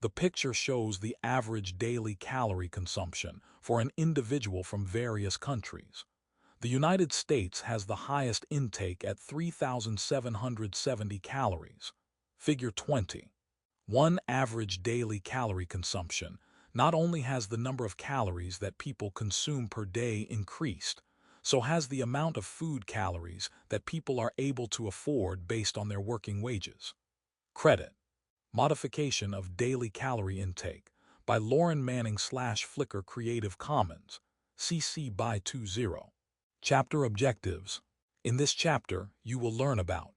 The picture shows the average daily calorie consumption for an individual from various countries. The United States has the highest intake at 3,770 calories. Figure 20. One average daily calorie consumption not only has the number of calories that people consume per day increased, so has the amount of food calories that people are able to afford based on their working wages. Credit. Modification of Daily Calorie Intake by Lauren Manning / Flickr Creative Commons, CC by 2.0. Chapter Objectives. In this chapter, you will learn about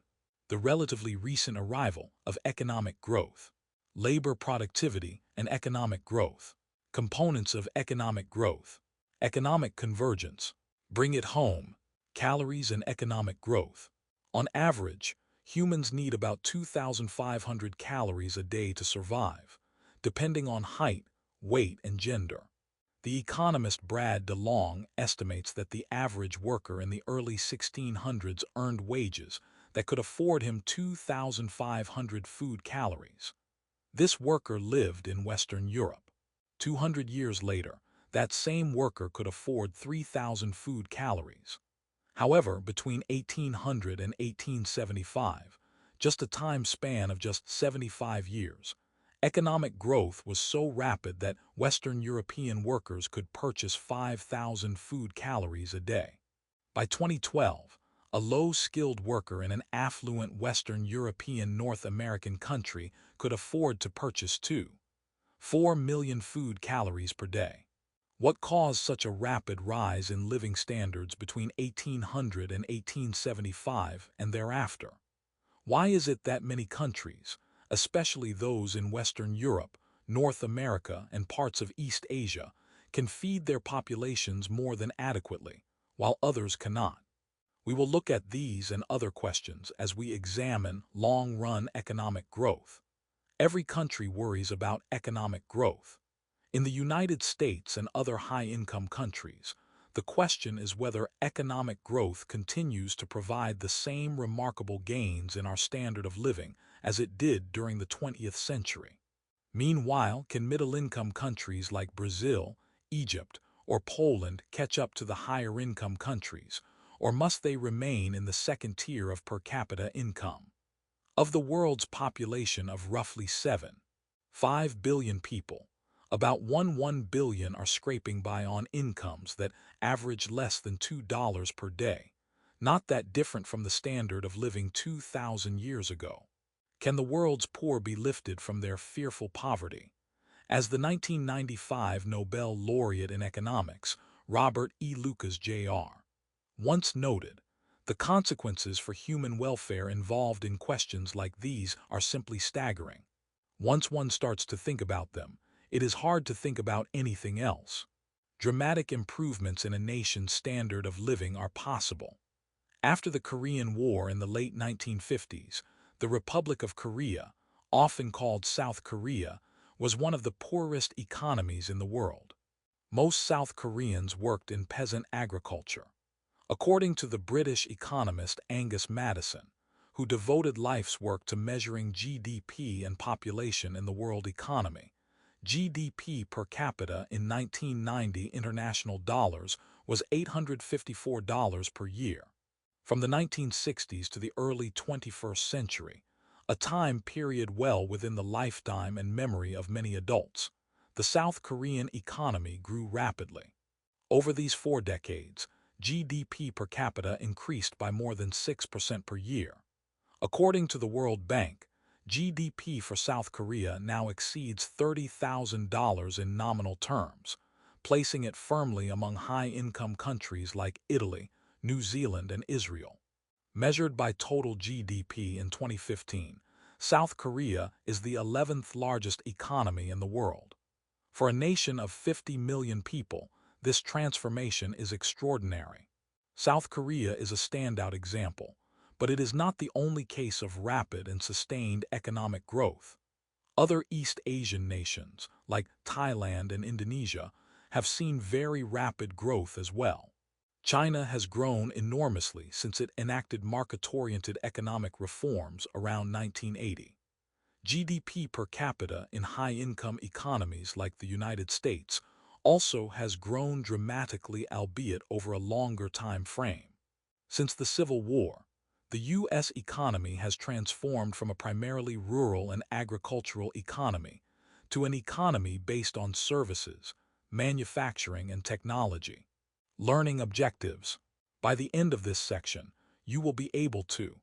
the relatively recent arrival of economic growth, labor productivity and economic growth, components of economic growth, economic convergence, bring it home, calories and economic growth. On average, humans need about 2,500 calories a day to survive, depending on height, weight, and gender. The economist Brad DeLong estimates that the average worker in the early 1600s earned wages that could afford him 2,500 food calories. This worker lived in Western Europe. 200 years later, that same worker could afford 3,000 food calories. However, between 1800 and 1875, just a time span of just 75 years, economic growth was so rapid that Western European workers could purchase 5,000 food calories a day. By 2012, a low-skilled worker in an affluent Western European North American country could afford to purchase 4 million food calories per day. What caused such a rapid rise in living standards between 1800 and 1875 and thereafter? Why is it that many countries, especially those in Western Europe, North America, and parts of East Asia, can feed their populations more than adequately, while others cannot? We will look at these and other questions as we examine long-run economic growth. Every country worries about economic growth. In the United States and other high-income countries, the question is whether economic growth continues to provide the same remarkable gains in our standard of living as it did during the 20th century. Meanwhile, can middle-income countries like Brazil, Egypt, or Poland catch up to the higher-income countries, or must they remain in the second tier of per capita income? Of the world's population of roughly 7.5 billion people, about 1 billion are scraping by on incomes that average less than $2 per day, not that different from the standard of living 2,000 years ago. Can the world's poor be lifted from their fearful poverty? As the 1995 Nobel laureate in economics, Robert E. Lucas, Jr., once noted, the consequences for human welfare involved in questions like these are simply staggering. Once one starts to think about them, it is hard to think about anything else. Dramatic improvements in a nation's standard of living are possible. After the Korean War in the late 1950s, the Republic of Korea, often called South Korea, was one of the poorest economies in the world. Most South Koreans worked in peasant agriculture. According to the British economist Angus Maddison, who devoted life's work to measuring GDP and population in the world economy, GDP per capita in 1990 international dollars was $854 per year. From the 1960s to the early 21st century, a time period well within the lifetime and memory of many adults, the South Korean economy grew rapidly. Over these 4 decades, GDP per capita increased by more than 6% per year. According to the World Bank, GDP for South Korea now exceeds $30,000 in nominal terms, placing it firmly among high-income countries like Italy, New Zealand, and Israel. Measured by total GDP in 2015, South Korea is the 11th largest economy in the world. For a nation of 50 million people, this transformation is extraordinary. South Korea is a standout example, but it is not the only case of rapid and sustained economic growth. Other East Asian nations, like Thailand and Indonesia, have seen very rapid growth as well. China has grown enormously since it enacted market-oriented economic reforms around 1980. GDP per capita in high-income economies like the United States also has grown dramatically, albeit over a longer time frame. Since the Civil War, the U.S. economy has transformed from a primarily rural and agricultural economy to an economy based on services, manufacturing, and technology. Learning objectives. By the end of this section, you will be able to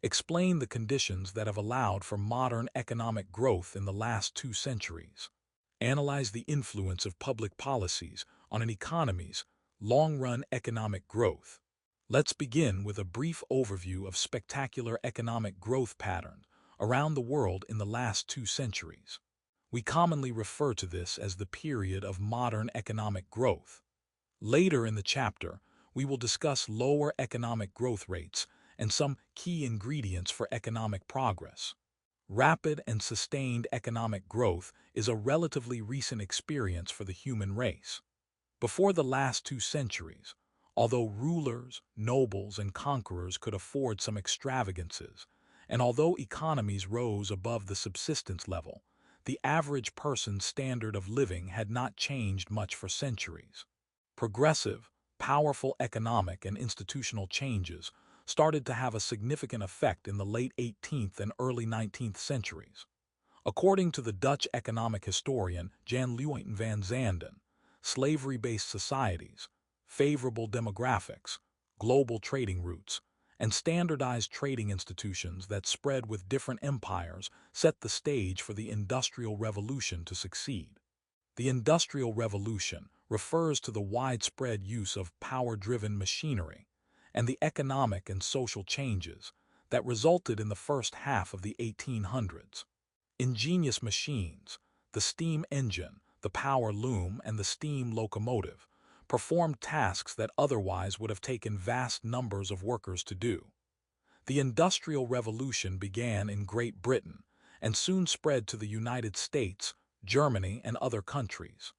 explain the conditions that have allowed for modern economic growth in the last 2 centuries. Analyze the influence of public policies on an economy's long-run economic growth. Let's begin with a brief overview of spectacular economic growth patterns around the world in the last 2 centuries. We commonly refer to this as the period of modern economic growth. Later in the chapter, we will discuss lower economic growth rates and some key ingredients for economic progress. Rapid and sustained economic growth is a relatively recent experience for the human race. Before the last 2 centuries, although rulers, nobles, and conquerors could afford some extravagances, and although economies rose above the subsistence level, the average person's standard of living had not changed much for centuries. Progressive, powerful economic and institutional changes started to have a significant effect in the late 18th and early 19th centuries. According to the Dutch economic historian Jan Luyten van Zanden, slavery-based societies, favorable demographics, global trading routes, and standardized trading institutions that spread with different empires set the stage for the Industrial Revolution to succeed. The Industrial Revolution refers to the widespread use of power-driven machinery and the economic and social changes that resulted in the first half of the 1800s. Ingenious machines, the steam engine, the power loom, and the steam locomotive, performed tasks that otherwise would have taken vast numbers of workers to do. The Industrial Revolution began in Great Britain and soon spread to the United States, Germany, and other countries.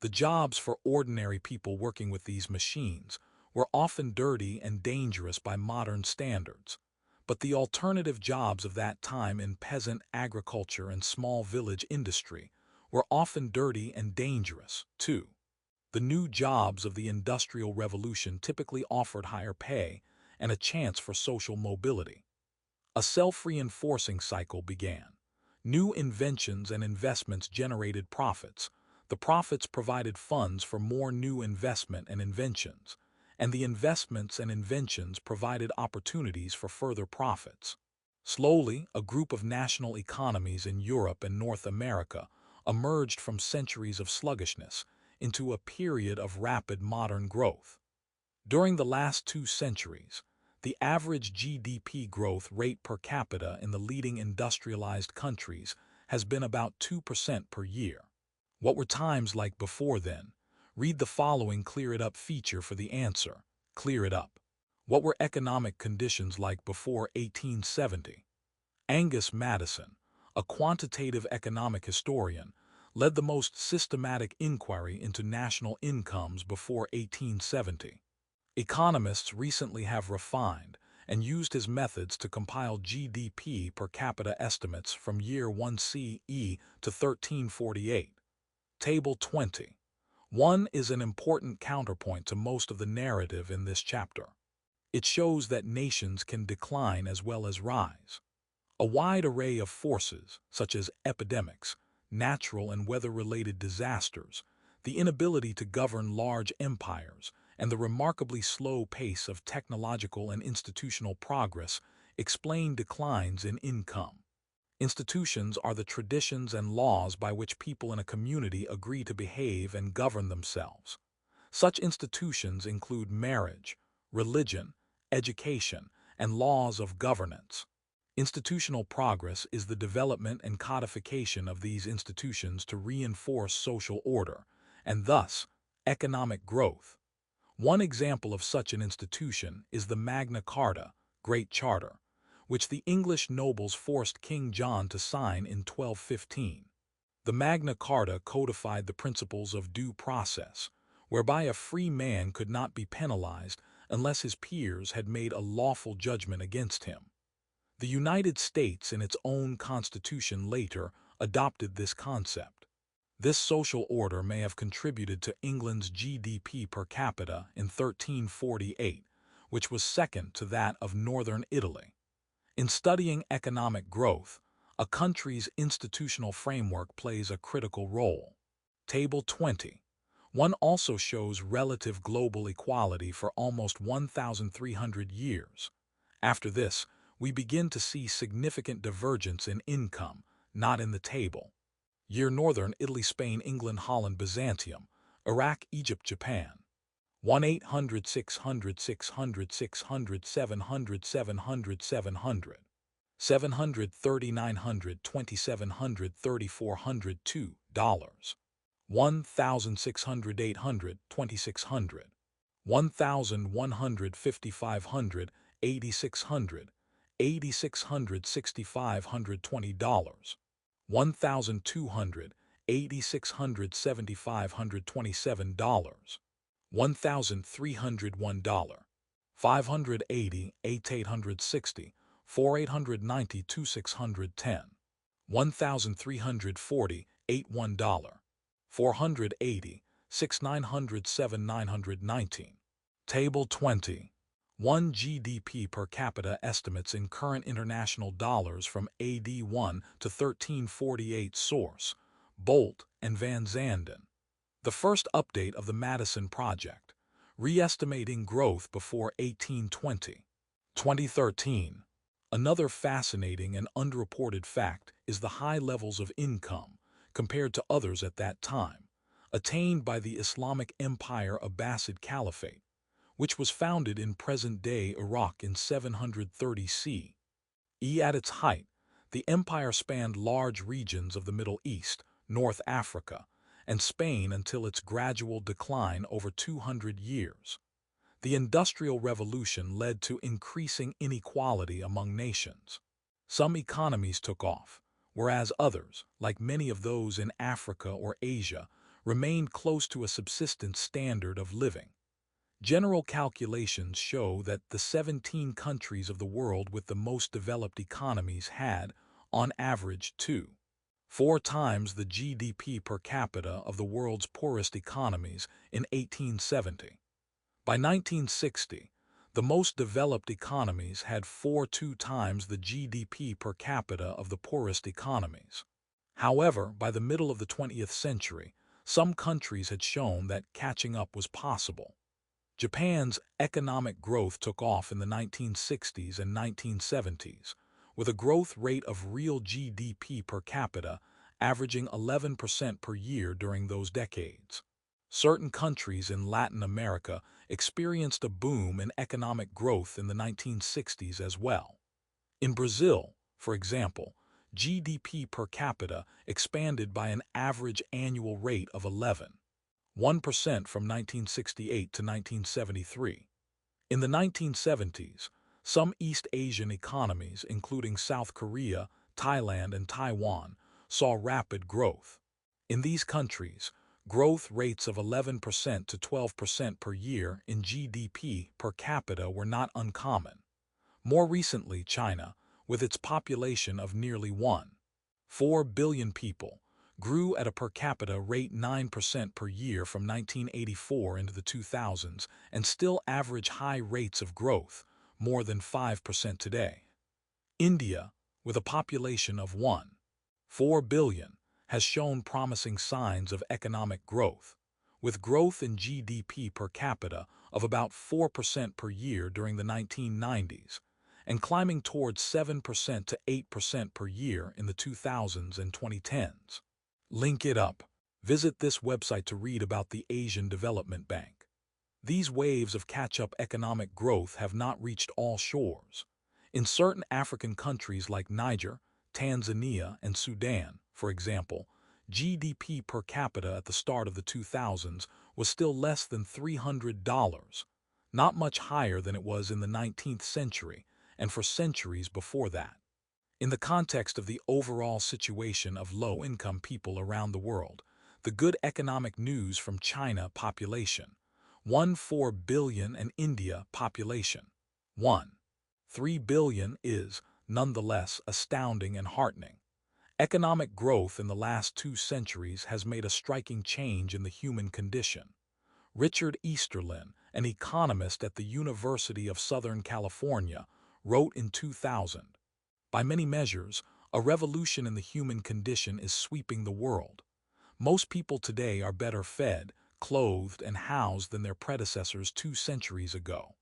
The jobs for ordinary people working with these machines were often dirty and dangerous by modern standards, but the alternative jobs of that time in peasant agriculture and small village industry were often dirty and dangerous, too. The new jobs of the Industrial Revolution typically offered higher pay and a chance for social mobility. A self-reinforcing cycle began. New inventions and investments generated profits. The profits provided funds for more new investment and inventions, and the investments and inventions provided opportunities for further profits. Slowly, a group of national economies in Europe and North America emerged from centuries of sluggishness into a period of rapid modern growth. During the last 2 centuries, the average GDP growth rate per capita in the leading industrialized countries has been about 2% per year. What were times like before then? Read the following Clear It Up feature for the answer. Clear it up. What were economic conditions like before 1870? Angus Madison, a quantitative economic historian, led the most systematic inquiry into national incomes before 1870. Economists recently have refined and used his methods to compile GDP per capita estimates from year 1 CE to 1348. Table 20. 1 is an important counterpoint to most of the narrative in this chapter. It shows that nations can decline as well as rise. A wide array of forces, such as epidemics, natural and weather-related disasters, the inability to govern large empires, and the remarkably slow pace of technological and institutional progress explain declines in income. Institutions are the traditions and laws by which people in a community agree to behave and govern themselves. Such institutions include marriage, religion, education, and laws of governance. Institutional progress is the development and codification of these institutions to reinforce social order, and thus, economic growth. One example of such an institution is the Magna Carta, Great Charter, which the English nobles forced King John to sign in 1215. The Magna Carta codified the principles of due process, whereby a free man could not be penalized unless his peers had made a lawful judgment against him. The United States in its own constitution later adopted this concept. This social order may have contributed to England's GDP per capita in 1348, which was second to that of northern Italy. In studying economic growth, a country's institutional framework plays a critical role. Table 20. One also shows relative global equality for almost 1,300 years. After this, we begin to see significant divergence in income, not in the table. Year Northern Italy, Spain, England, Holland, Byzantium, Iraq, Egypt, Japan. 1-800 600 600 600 700 700 700 730 900 2700 3400 $2 1,600 800 2600 1,100 5500 8600 8600 6500 $20 1,200 8600 7500 $27 $1,301 580 860 4890 2610 1,340 $81 480 6900 7919 Table 20. 1 GDP per capita estimates in current international dollars from AD 1 to 1348. Source: Bolt and Van Zanden. The first update of the Madison Project, re-estimating growth before 1820. 2013. Another fascinating and underreported fact is the high levels of income, compared to others at that time, attained by the Islamic Empire Abbasid Caliphate, which was founded in present-day Iraq in 730 CE. At its height, the empire spanned large regions of the Middle East, North Africa, and Spain until its gradual decline over 200 years. The Industrial Revolution led to increasing inequality among nations. Some economies took off, whereas others, like many of those in Africa or Asia, remained close to a subsistence standard of living. General calculations show that the 17 countries of the world with the most developed economies had, on average, 2.4 times the GDP per capita of the world's poorest economies in 1870. By 1960, the most developed economies had 4.2 times the GDP per capita of the poorest economies. However, by the middle of the 20th century, some countries had shown that catching up was possible. Japan's economic growth took off in the 1960s and 1970s, with a growth rate of real GDP per capita averaging 11% per year during those decades. Certain countries in Latin America experienced a boom in economic growth in the 1960s as well. In Brazil, for example, GDP per capita expanded by an average annual rate of 11.1% from 1968 to 1973. In the 1970s, some East Asian economies, including South Korea, Thailand, and Taiwan, saw rapid growth. In these countries, growth rates of 11% to 12% per year in GDP per capita were not uncommon. More recently, China, with its population of nearly 1.4 billion people, grew at a per capita rate 9% per year from 1984 into the 2000s and still average high rates of growth, more than 5% today. India, with a population of 1.4 billion, has shown promising signs of economic growth, with growth in GDP per capita of about 4% per year during the 1990s, and climbing towards 7% to 8% per year in the 2000s and 2010s. Link it up. Visit this website to read about the Asian Development Bank. These waves of catch-up economic growth have not reached all shores. In certain African countries like Niger, Tanzania, and Sudan, for example, GDP per capita at the start of the 2000s was still less than $300, not much higher than it was in the 19th century and for centuries before that. In the context of the overall situation of low-income people around the world, the good economic news from China population, 1.4 billion, and India population, 1.3 billion, is nonetheless astounding and heartening. Economic growth in the last 2 centuries has made a striking change in the human condition. Richard Easterlin, an economist at the University of Southern California, wrote in 2000, "By many measures, a revolution in the human condition is sweeping the world. Most people today are better fed, clothed, and housed than their predecessors 2 centuries ago.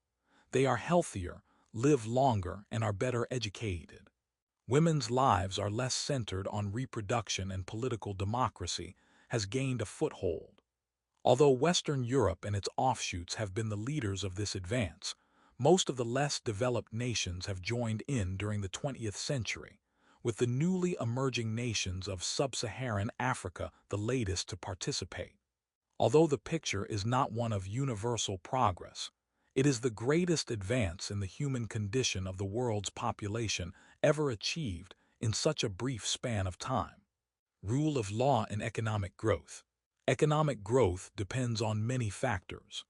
They are healthier, live longer, and are better educated. Women's lives are less centered on reproduction, and political democracy has gained a foothold. Although Western Europe and its offshoots have been the leaders of this advance, most of the less developed nations have joined in during the 20th century, with the newly emerging nations of sub-Saharan Africa the latest to participate. Although the picture is not one of universal progress, it is the greatest advance in the human condition of the world's population ever achieved in such a brief span of time." Rule of law and economic growth. Economic growth depends on many factors.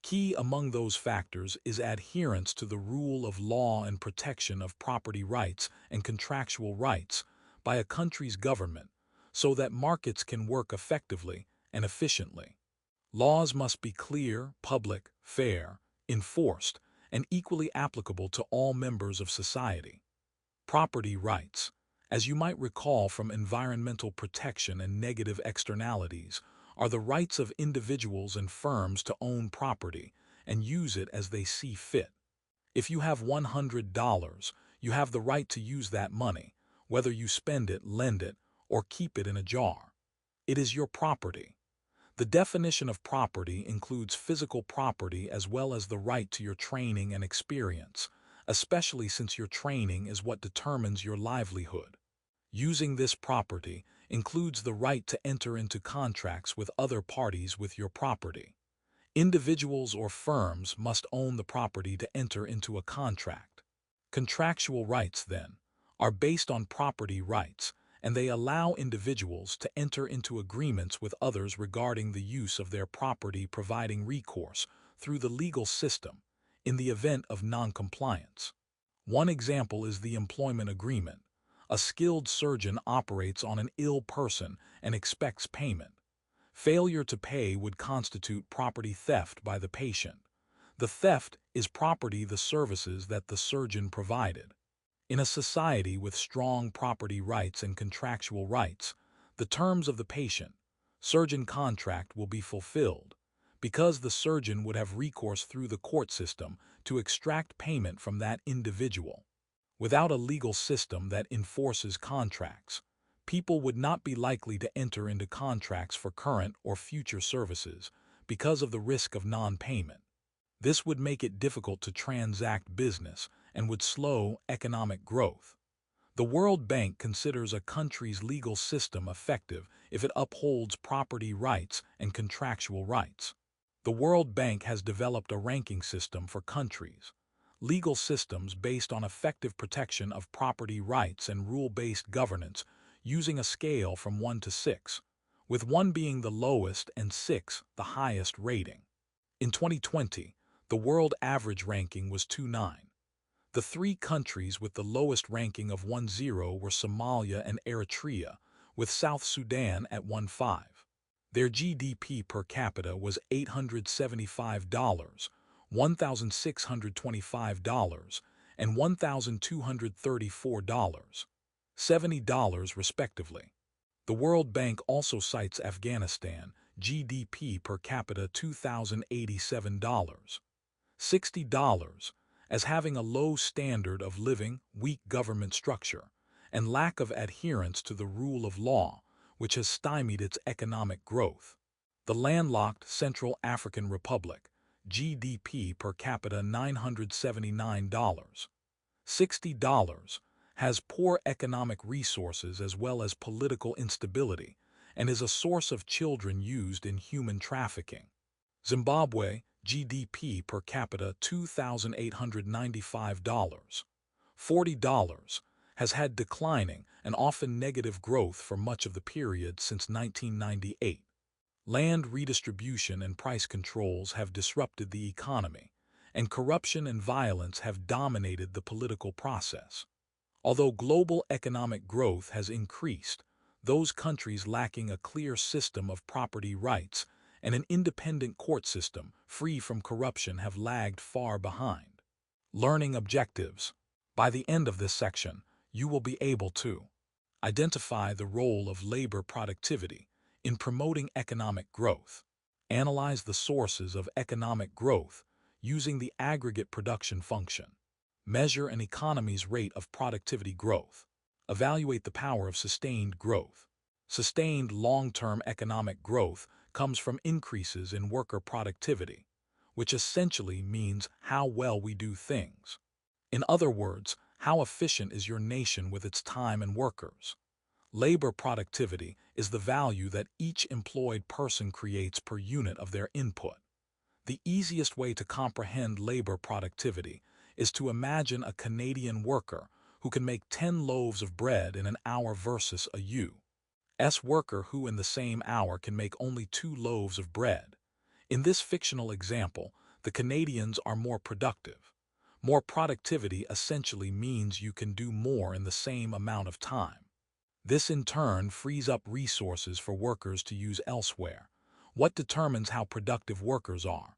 Key among those factors is adherence to the rule of law and protection of property rights and contractual rights by a country's government so that markets can work effectively and efficiently. Laws must be clear, public, fair, enforced, and equally applicable to all members of society. Property rights. As you might recall from environmental protection and negative externalities, are the rights of individuals and firms to own property and use it as they see fit. If you have $100, you have the right to use that money, whether you spend it, lend it, or keep it in a jar. It is your property. The definition of property includes physical property as well as the right to your training and experience, especially since your training is what determines your livelihood. Using this property includes the right to enter into contracts with other parties with your property. Individuals or firms must own the property to enter into a contract. Contractual rights, then, are based on property rights, and they allow individuals to enter into agreements with others regarding the use of their property, providing recourse through the legal system in the event of non-compliance. One example is the employment agreement. A skilled surgeon operates on an ill person and expects payment. Failure to pay would constitute property theft by the patient. The theft is property the services that the surgeon provided. In a society with strong property rights and contractual rights, the terms of the patient-surgeon contract will be fulfilled, because the surgeon would have recourse through the court system to extract payment from that individual. Without a legal system that enforces contracts, people would not be likely to enter into contracts for current or future services because of the risk of non-payment. This would make it difficult to transact business and would slow economic growth. The World Bank considers a country's legal system effective if it upholds property rights and contractual rights. The World Bank has developed a ranking system for countries. Legal systems based on effective protection of property rights and rule-based governance using a scale from 1 to 6, with 1 being the lowest and 6 the highest rating. In 2020, the world average ranking was 2.9. The 3 countries with the lowest ranking of 1.0 were Somalia and Eritrea, with South Sudan at 1.5. Their GDP per capita was $875, $1,625, and $1,234, $70 respectively. The World Bank also cites Afghanistan, GDP per capita $2,087, $60, as having a low standard of living, weak government structure, and lack of adherence to the rule of law, which has stymied its economic growth. The landlocked Central African Republic, GDP per capita $979, $60, has poor economic resources as well as political instability, and is a source of children used in human trafficking. Zimbabwe, GDP per capita $2,895, $40, has had declining and often negative growth for much of the period since 1998. Land redistribution and price controls have disrupted the economy, and corruption and violence have dominated the political process. Although global economic growth has increased, those countries lacking a clear system of property rights and an independent court system free from corruption have lagged far behind. Learning objectives. By the end of this section, you will be able to identify the role of labor productivity in promoting economic growth, analyze the sources of economic growth using the aggregate production function, measure an economy's rate of productivity growth, evaluate the power of sustained growth. Sustained long-term economic growth comes from increases in worker productivity, which essentially means how well we do things. In other words, how efficient is your nation with its time and workers? Labor productivity is the value that each employed person creates per unit of their input. The easiest way to comprehend labor productivity is to imagine a Canadian worker who can make 10 loaves of bread in an hour versus a U.S. worker who in the same hour can make only 2 loaves of bread. In this fictional example, the Canadians are more productive. More productivity essentially means you can do more in the same amount of time. This in turn frees up resources for workers to use elsewhere. What determines how productive workers are?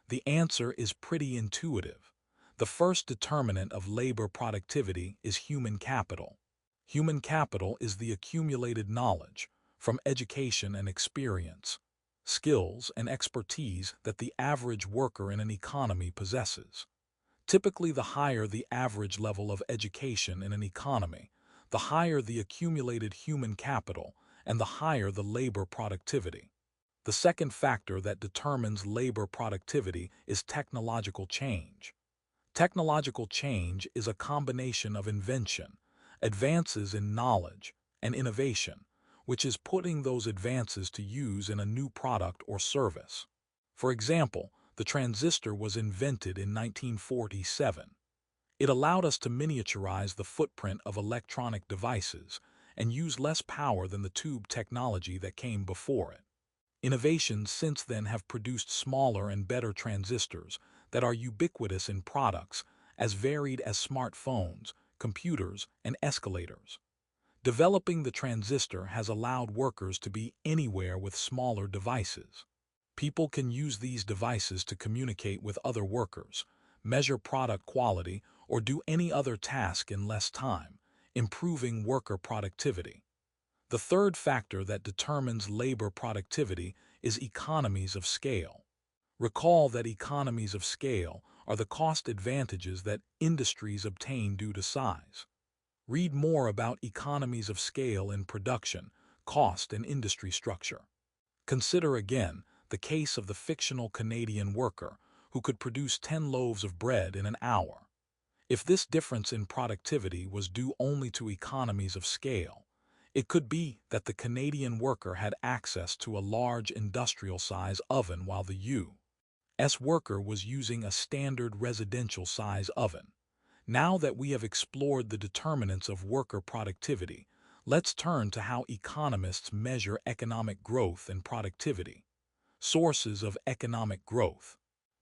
The answer is pretty intuitive. The first determinant of labor productivity is human capital. Human capital is the accumulated knowledge from education and experience, skills and expertise that the average worker in an economy possesses. Typically, the higher the average level of education in an economy, the higher the accumulated human capital and the higher the labor productivity. The second factor that determines labor productivity is technological change. Technological change is a combination of invention, advances in knowledge, and innovation, which is putting those advances to use in a new product or service. For example, the transistor was invented in 1947. It allowed us to miniaturize the footprint of electronic devices and use less power than the tube technology that came before it. Innovations since then have produced smaller and better transistors that are ubiquitous in products as varied as smartphones, computers, and escalators. Developing the transistor has allowed workers to be anywhere with smaller devices. People can use these devices to communicate with other workers, measure product quality, or do any other task in less time, improving worker productivity. The third factor that determines labor productivity is economies of scale. Recall that economies of scale are the cost advantages that industries obtain due to size. Read more about economies of scale in production, cost, and industry structure. Consider again the case of the fictional Canadian worker who could produce 10 loaves of bread in an hour. If this difference in productivity was due only to economies of scale, it could be that the Canadian worker had access to a large industrial-size oven while the U.S. worker was using a standard residential-size oven. Now that we have explored the determinants of worker productivity, let's turn to how economists measure economic growth and productivity. Sources of economic growth.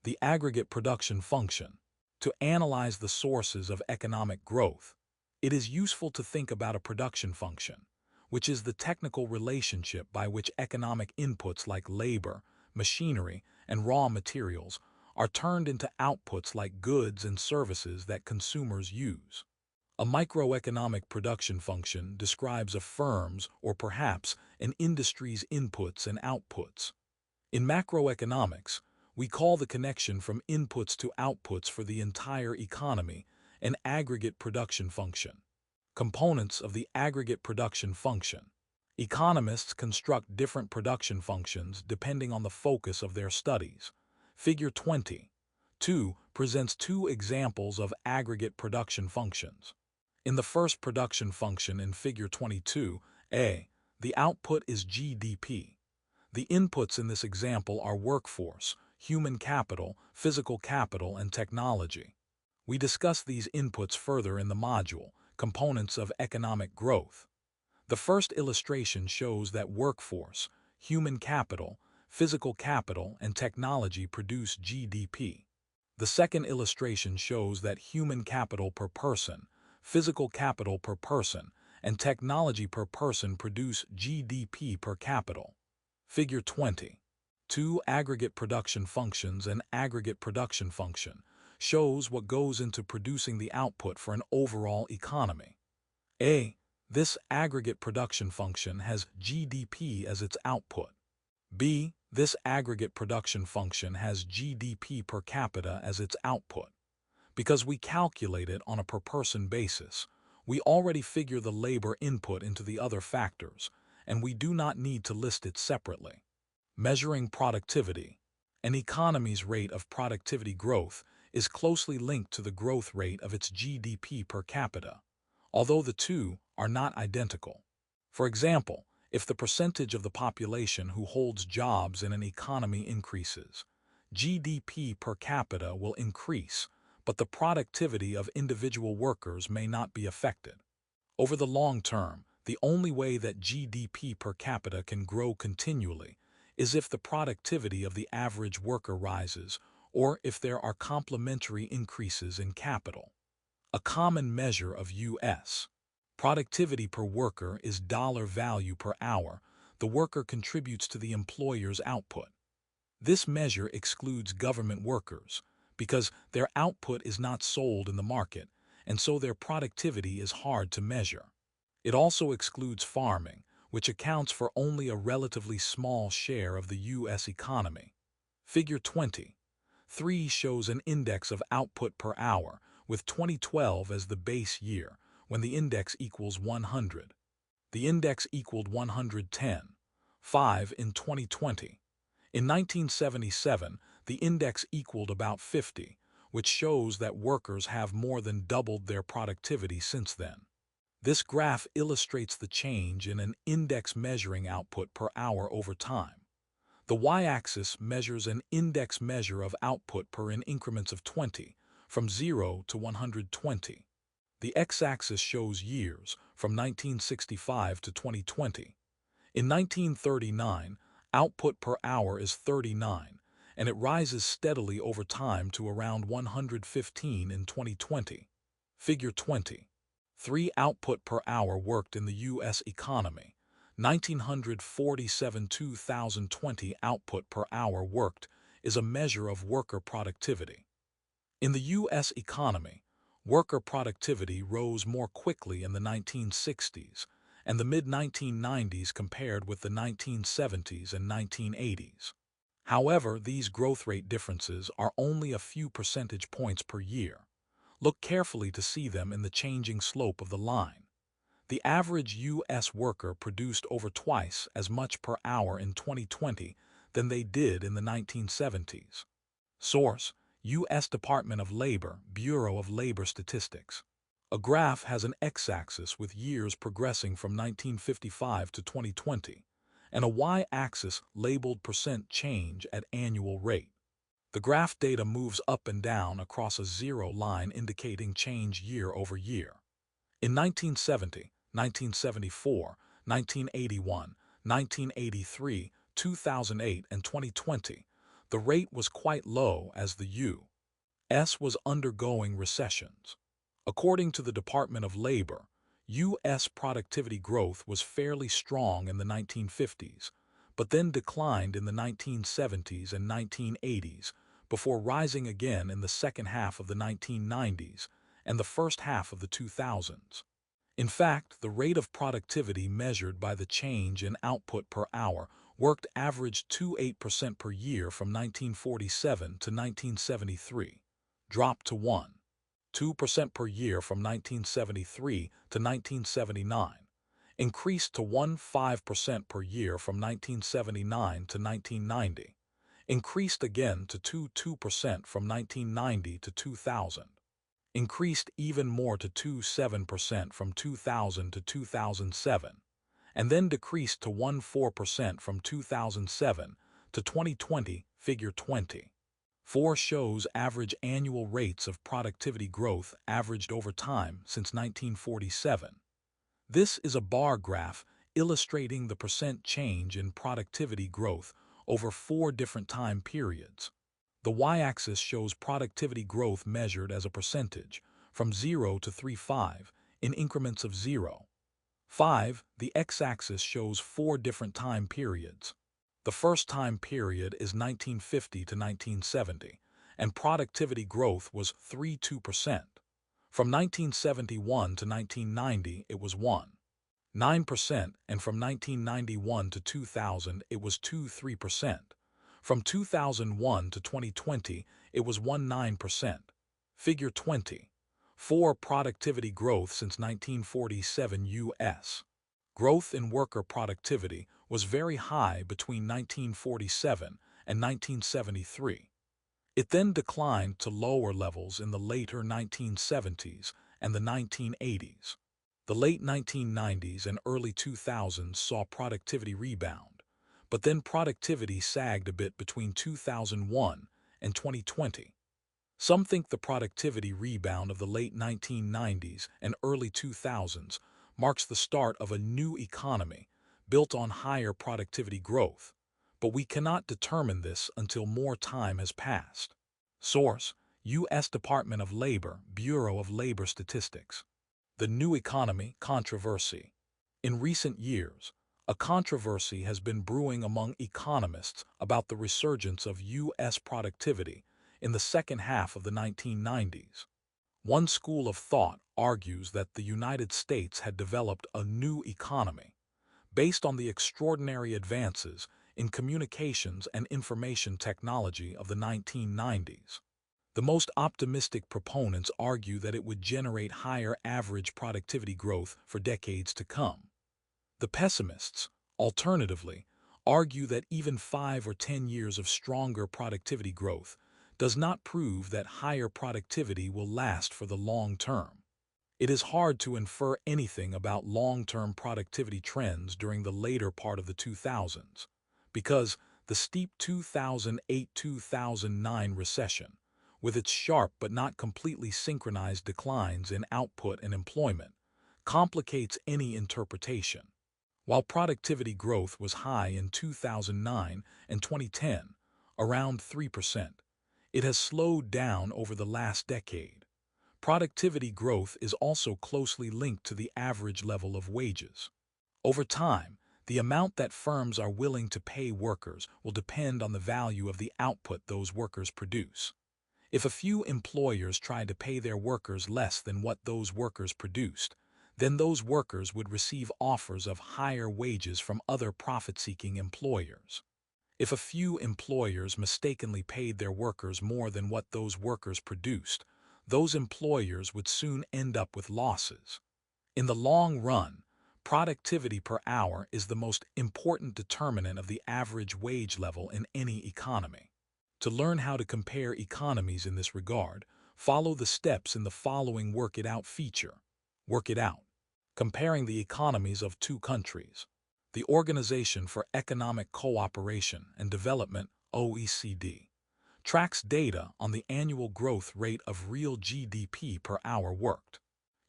The aggregate production function. To analyze the sources of economic growth, it is useful to think about a production function, which is the technical relationship by which economic inputs like labor, machinery, and raw materials are turned into outputs like goods and services that consumers use. A microeconomic production function describes a firm's or perhaps an industry's inputs and outputs. In macroeconomics, we call the connection from inputs to outputs for the entire economy an aggregate production function. Components of the aggregate production function. Economists construct different production functions depending on the focus of their studies. Figure 20.2 presents two examples of aggregate production functions. In the first production function in Figure 22a, the output is GDP. The inputs in this example are workforce, human capital, physical capital, and technology. We discuss these inputs further in the module, Components of Economic Growth. The first illustration shows that workforce, human capital, physical capital, and technology produce GDP. The second illustration shows that human capital per person, physical capital per person, and technology per person produce GDP per capita. Figure 20. 2. Aggregate production functions and aggregate production function shows what goes into producing the output for an overall economy. A. This aggregate production function has GDP as its output. B. This aggregate production function has GDP per capita as its output. Because we calculate it on a per-person basis, we already figure the labor input into the other factors, and we do not need to list it separately. Measuring productivity. An economy's rate of productivity growth is closely linked to the growth rate of its GDP per capita, although the two are not identical. For example, if the percentage of the population who holds jobs in an economy increases, GDP per capita will increase, but the productivity of individual workers may not be affected. Over the long term, the only way that GDP per capita can grow continually is if the productivity of the average worker rises or if there are complementary increases in capital. A common measure of U.S. productivity per worker is dollar value per hour the worker contributes to the employer's output. This measure excludes government workers because their output is not sold in the market, and so their productivity is hard to measure. It also excludes farming, which accounts for only a relatively small share of the U.S. economy. Figure 20. 3 shows an index of output per hour, with 2012 as the base year, when the index equals 100. The index equaled 110.5 in 2020. In 1977, the index equaled about 50, which shows that workers have more than doubled their productivity since then. This graph illustrates the change in an index measuring output per hour over time. The y-axis measures an index measure of output per in increments of 20, from 0 to 120. The x-axis shows years, from 1965 to 2020. In 1939, output per hour is 39, and it rises steadily over time to around 115 in 2020. Figure 20. 3 output per hour worked in the U.S. economy. 1947 2020 output per hour worked is a measure of worker productivity. In the U.S. economy, worker productivity rose more quickly in the 1960s and the mid-1990s compared with the 1970s and 1980s. However, these growth rate differences are only a few percentage points per year. Look carefully to see them in the changing slope of the line. The average U.S. worker produced over twice as much per hour in 2020 than they did in the 1970s. Source: U.S. Department of Labor, Bureau of Labor Statistics. A graph has an x-axis with years progressing from 1955 to 2020, and a y-axis labeled percent change at annual rate. The graph data moves up and down across a zero line indicating change year over year. In 1970, 1974, 1981, 1983, 2008, and 2020, the rate was quite low as the U.S. was undergoing recessions. According to the Department of Labor, U.S. productivity growth was fairly strong in the 1950s, but then declined in the 1970s and 1980s before rising again in the second half of the 1990s and the first half of the 2000s. In fact, the rate of productivity measured by the change in output per hour worked averaged 2.8% per year from 1947 to 1973, dropped to 1.2% per year from 1973 to 1979, increased to 1.5% per year from 1979 to 1990, increased again to 2.2% from 1990 to 2000, increased even more to 2.7% from 2000 to 2007, and then decreased to 1.4% from 2007 to 2020. Figure 20. 4 shows average annual rates of productivity growth averaged over time since 1947. This is a bar graph illustrating the percent change in productivity growth over 4 different time periods. The y-axis shows productivity growth measured as a percentage, from 0 to 3.5, in increments of 0. 5. The x-axis shows 4 different time periods. The first time period is 1950 to 1970, and productivity growth was 3.2%. From 1971 to 1990, it was 1.9%, and from 1991 to 2000, it was 2.3%. From 2001 to 2020, it was 1.9%. Figure 20. 4. Productivity growth since 1947 U.S. Growth in worker productivity was very high between 1947 and 1973. It then declined to lower levels in the later 1970s and the 1980s. The late 1990s and early 2000s saw productivity rebound, but then productivity sagged a bit between 2001 and 2020. Some think the productivity rebound of the late 1990s and early 2000s marks the start of a new economy built on higher productivity growth, but we cannot determine this until more time has passed. Source: U.S. Department of Labor, Bureau of Labor Statistics. The new economy controversy. In recent years, a controversy has been brewing among economists about the resurgence of U.S. productivity in the second half of the 1990s. One school of thought argues that the United States had developed a new economy based on the extraordinary advances in communications and information technology of the 1990s. The most optimistic proponents argue that it would generate higher average productivity growth for decades to come. The pessimists, alternatively, argue that even 5 or 10 years of stronger productivity growth does not prove that higher productivity will last for the long term. It is hard to infer anything about long-term productivity trends during the later part of the 2000s, because the steep 2008-2009 recession, with its sharp but not completely synchronized declines in output and employment, complicates any interpretation. While productivity growth was high in 2009 and 2010, around 3%, it has slowed down over the last decade. Productivity growth is also closely linked to the average level of wages. Over time, the amount that firms are willing to pay workers will depend on the value of the output those workers produce. If a few employers tried to pay their workers less than what those workers produced, then those workers would receive offers of higher wages from other profit-seeking employers. If a few employers mistakenly paid their workers more than what those workers produced, those employers would soon end up with losses. In the long run, productivity per hour is the most important determinant of the average wage level in any economy. To learn how to compare economies in this regard, follow the steps in the following Work It Out feature. Work it out. Comparing the economies of two countries. The Organization for Economic Cooperation and Development, OECD, tracks data on the annual growth rate of real GDP per hour worked.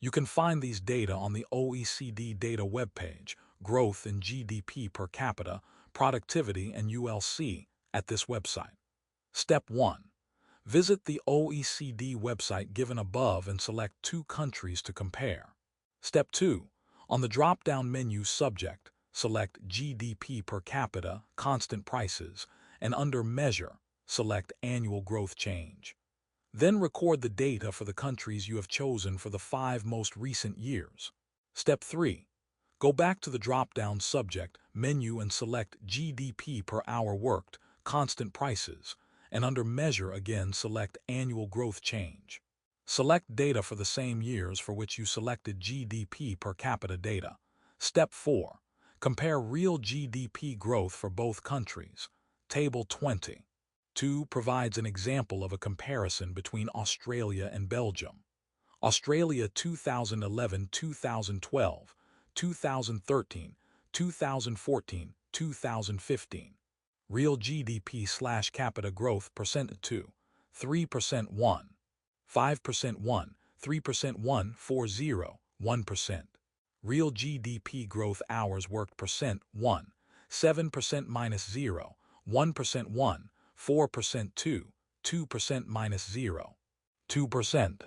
You can find these data on the OECD data webpage, Growth in GDP per capita, Productivity and ULC, at this website. Step 1. Visit the OECD website given above and select 2 countries to compare. Step 2. On the drop-down menu Subject, select GDP per capita, constant prices, and under Measure, select Annual Growth Change. Then record the data for the countries you have chosen for the 5 most recent years. Step 3. Go back to the drop-down Subject menu and select GDP per hour worked, constant prices, and under Measure again select Annual Growth Change. Select data for the same years for which you selected GDP per capita data. Step 4. Compare real GDP growth for both countries. Table 20. 2 provides an example of a comparison between Australia and Belgium. Australia 2011-2012, 2013, 2014, 2015. Real GDP/capita growth percent 2, 3% 1, 5% 1, 3% 1, 40, 1%. Real GDP growth hours worked percent 1, 7% minus 0, 1% 1, 4% 2, 2% minus 0, 2%.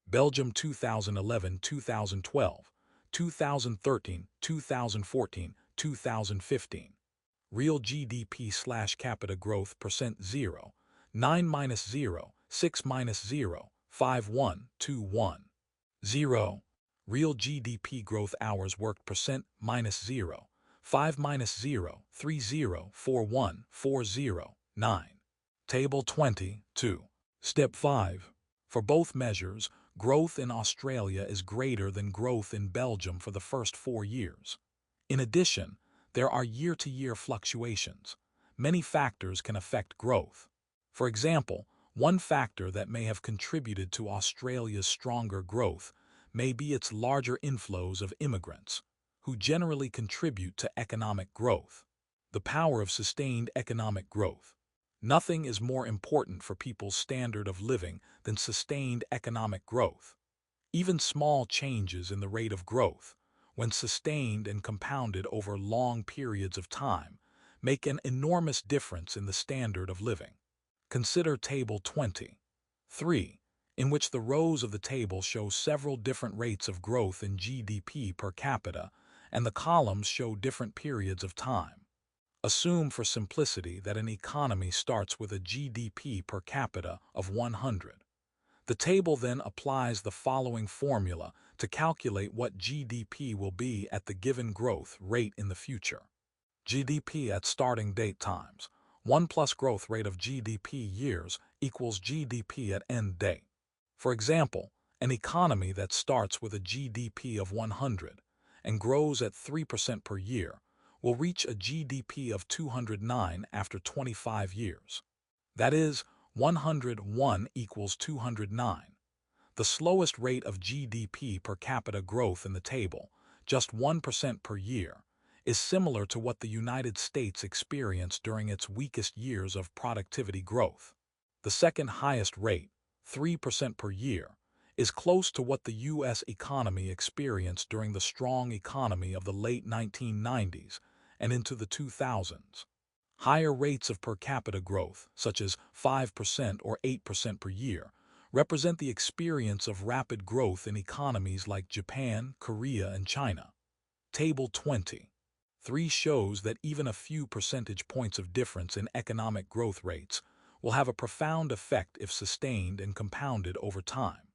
Belgium 2011, 2012, 2013, 2014, 2015. Real GDP slash capita growth percent 0, 9 minus 0, 6 minus 0, 5 1, 2 1. 0. Real GDP growth hours worked percent minus 0, 5 minus 0, 3 0, 4 1, 4 0, 9. Table 22. Step 5. For both measures, growth in Australia is greater than growth in Belgium for the first 4 years. In addition, there are year-to-year fluctuations. Many factors can affect growth. For example, one factor that may have contributed to Australia's stronger growth may be its larger inflows of immigrants, who generally contribute to economic growth. The power of sustained economic growth. Nothing is more important for people's standard of living than sustained economic growth. Even small changes in the rate of growth, when sustained and compounded over long periods of time, make an enormous difference in the standard of living. Consider Table 23, in which the rows of the table show several different rates of growth in GDP per capita, and the columns show different periods of time. Assume for simplicity that an economy starts with a GDP per capita of 100. The table then applies the following formula to calculate what GDP will be at the given growth rate in the future. GDP at starting date times 1 plus growth rate of GDP years equals GDP at end date. For example, an economy that starts with a GDP of 100 and grows at 3% per year will reach a GDP of 209 after 25 years. That is, 101 equals 209. The slowest rate of GDP per capita growth in the table, just 1% per year, is similar to what the United States experienced during its weakest years of productivity growth. The second highest rate, 3% per year, is close to what the U.S. economy experienced during the strong economy of the late 1990s and into the 2000s. Higher rates of per capita growth, such as 5% or 8% per year, represent the experience of rapid growth in economies like Japan, Korea, and China. Table 23 shows that even a few percentage points of difference in economic growth rates will have a profound effect if sustained and compounded over time.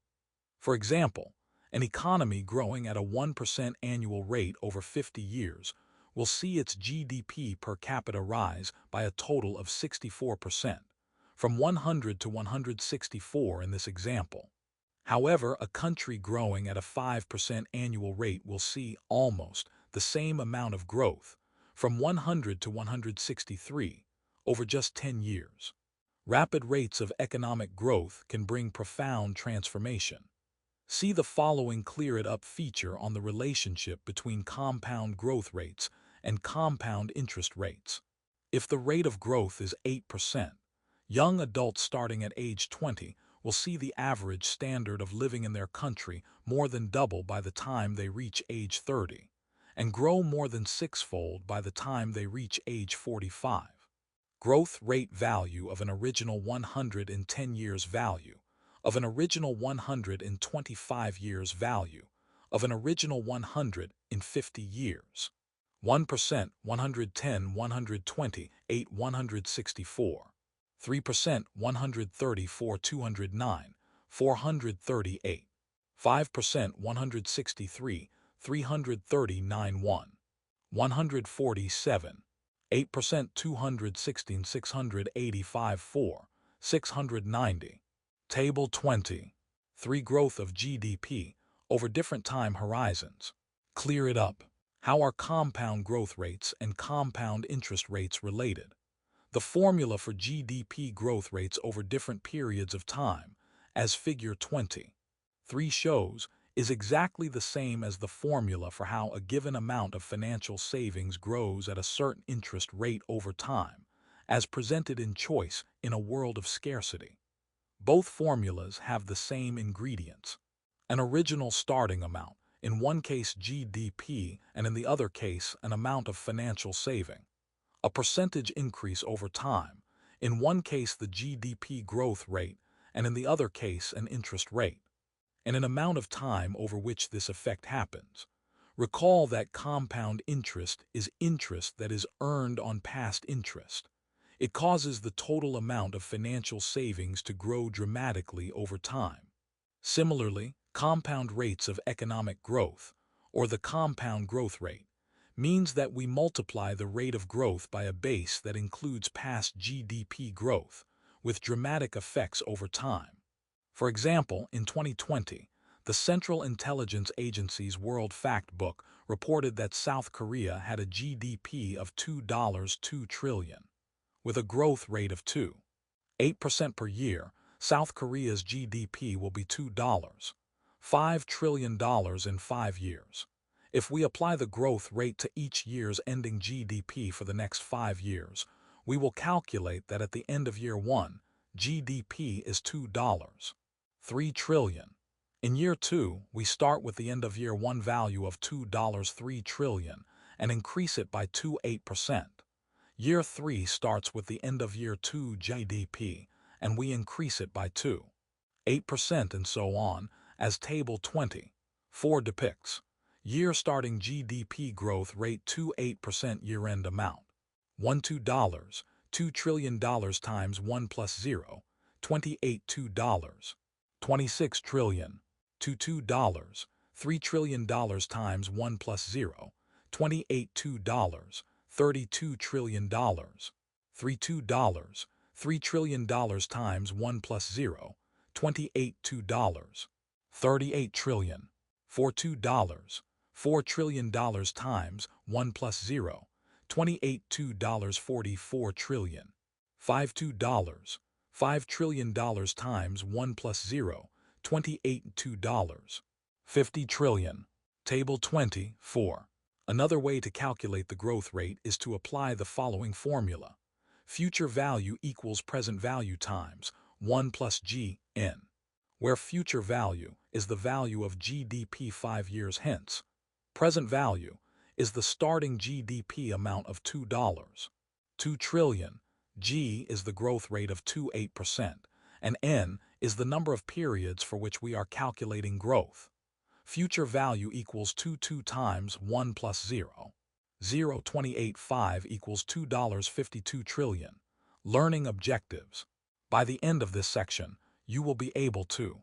For example, an economy growing at a 1% annual rate over 50 years will see its GDP per capita rise by a total of 64%, from 100 to 164 in this example. However, a country growing at a 5% annual rate will see almost the same amount of growth, from 100 to 163, over just 10 years. Rapid rates of economic growth can bring profound transformation. See the following Clear It Up feature on the relationship between compound growth rates and compound interest rates. If the rate of growth is 8%, young adults starting at age 20 will see the average standard of living in their country more than double by the time they reach age 30, and grow more than sixfold by the time they reach age 45. Growth rate value of an original 110 years value, of an original 125 years value, of an original 150 years. 1%, 110, 120, 8, 164. 3%, 134, 209, 438. 5%, 163, 339, 147. 8%, 216, 685, 4, 690. Table 23. Growth of GDP over different time horizons. Clear it up. How are compound growth rates and compound interest rates related? The formula for GDP growth rates over different periods of time, as Figure 23 shows, is exactly the same as the formula for how a given amount of financial savings grows at a certain interest rate over time, as presented in choice in a world of scarcity. Both formulas have the same ingredients. An original starting amount, in one case GDP and in the other case an amount of financial saving. A percentage increase over time, in one case the GDP growth rate and in the other case an interest rate. and an amount of time over which this effect happens. Recall that compound interest is interest that is earned on past interest. It causes the total amount of financial savings to grow dramatically over time. Similarly, compound rates of economic growth, or the compound growth rate, means that we multiply the rate of growth by a base that includes past GDP growth, with dramatic effects over time. For example, in 2020, the Central Intelligence Agency's World Fact Book reported that South Korea had a GDP of $2.2 trillion, with a growth rate of 2.8% per year. South Korea's GDP will be $2.5 trillion in 5 years. If we apply the growth rate to each year's ending GDP for the next 5 years, we will calculate that at the end of year 1, GDP is $2.3 trillion. In year 2, we start with the end of year 1 value of $2.3 trillion and increase it by 2.8%. Year 3 starts with the end of year 2 GDP, and we increase it by 2.8% and so on, as Table 24 depicts. Year starting GDP growth rate 2.8% year-end amount. $2 trillion times 1 plus 0, $28 $26 trillion. $2 $3 trillion times 1 plus 0, $28 $32 trillion. $3 trillion times 1 plus 0, $28 $38 trillion. $4 trillion times 1 plus 0, $28 $44 trillion. $5 trillion times 1 plus 0, $28 $50 trillion. Table 24. Another way to calculate the growth rate is to apply the following formula. Future value equals present value times 1 plus GN, where future value is the value of GDP 5 years hence. Present value is the starting GDP amount of $2 trillion. G is the growth rate of 2.8%, and N is the number of periods for which we are calculating growth. Future value equals 2 times 1 plus 0. 0.285 equals $2.52 trillion. Learning objectives. By the end of this section, you will be able to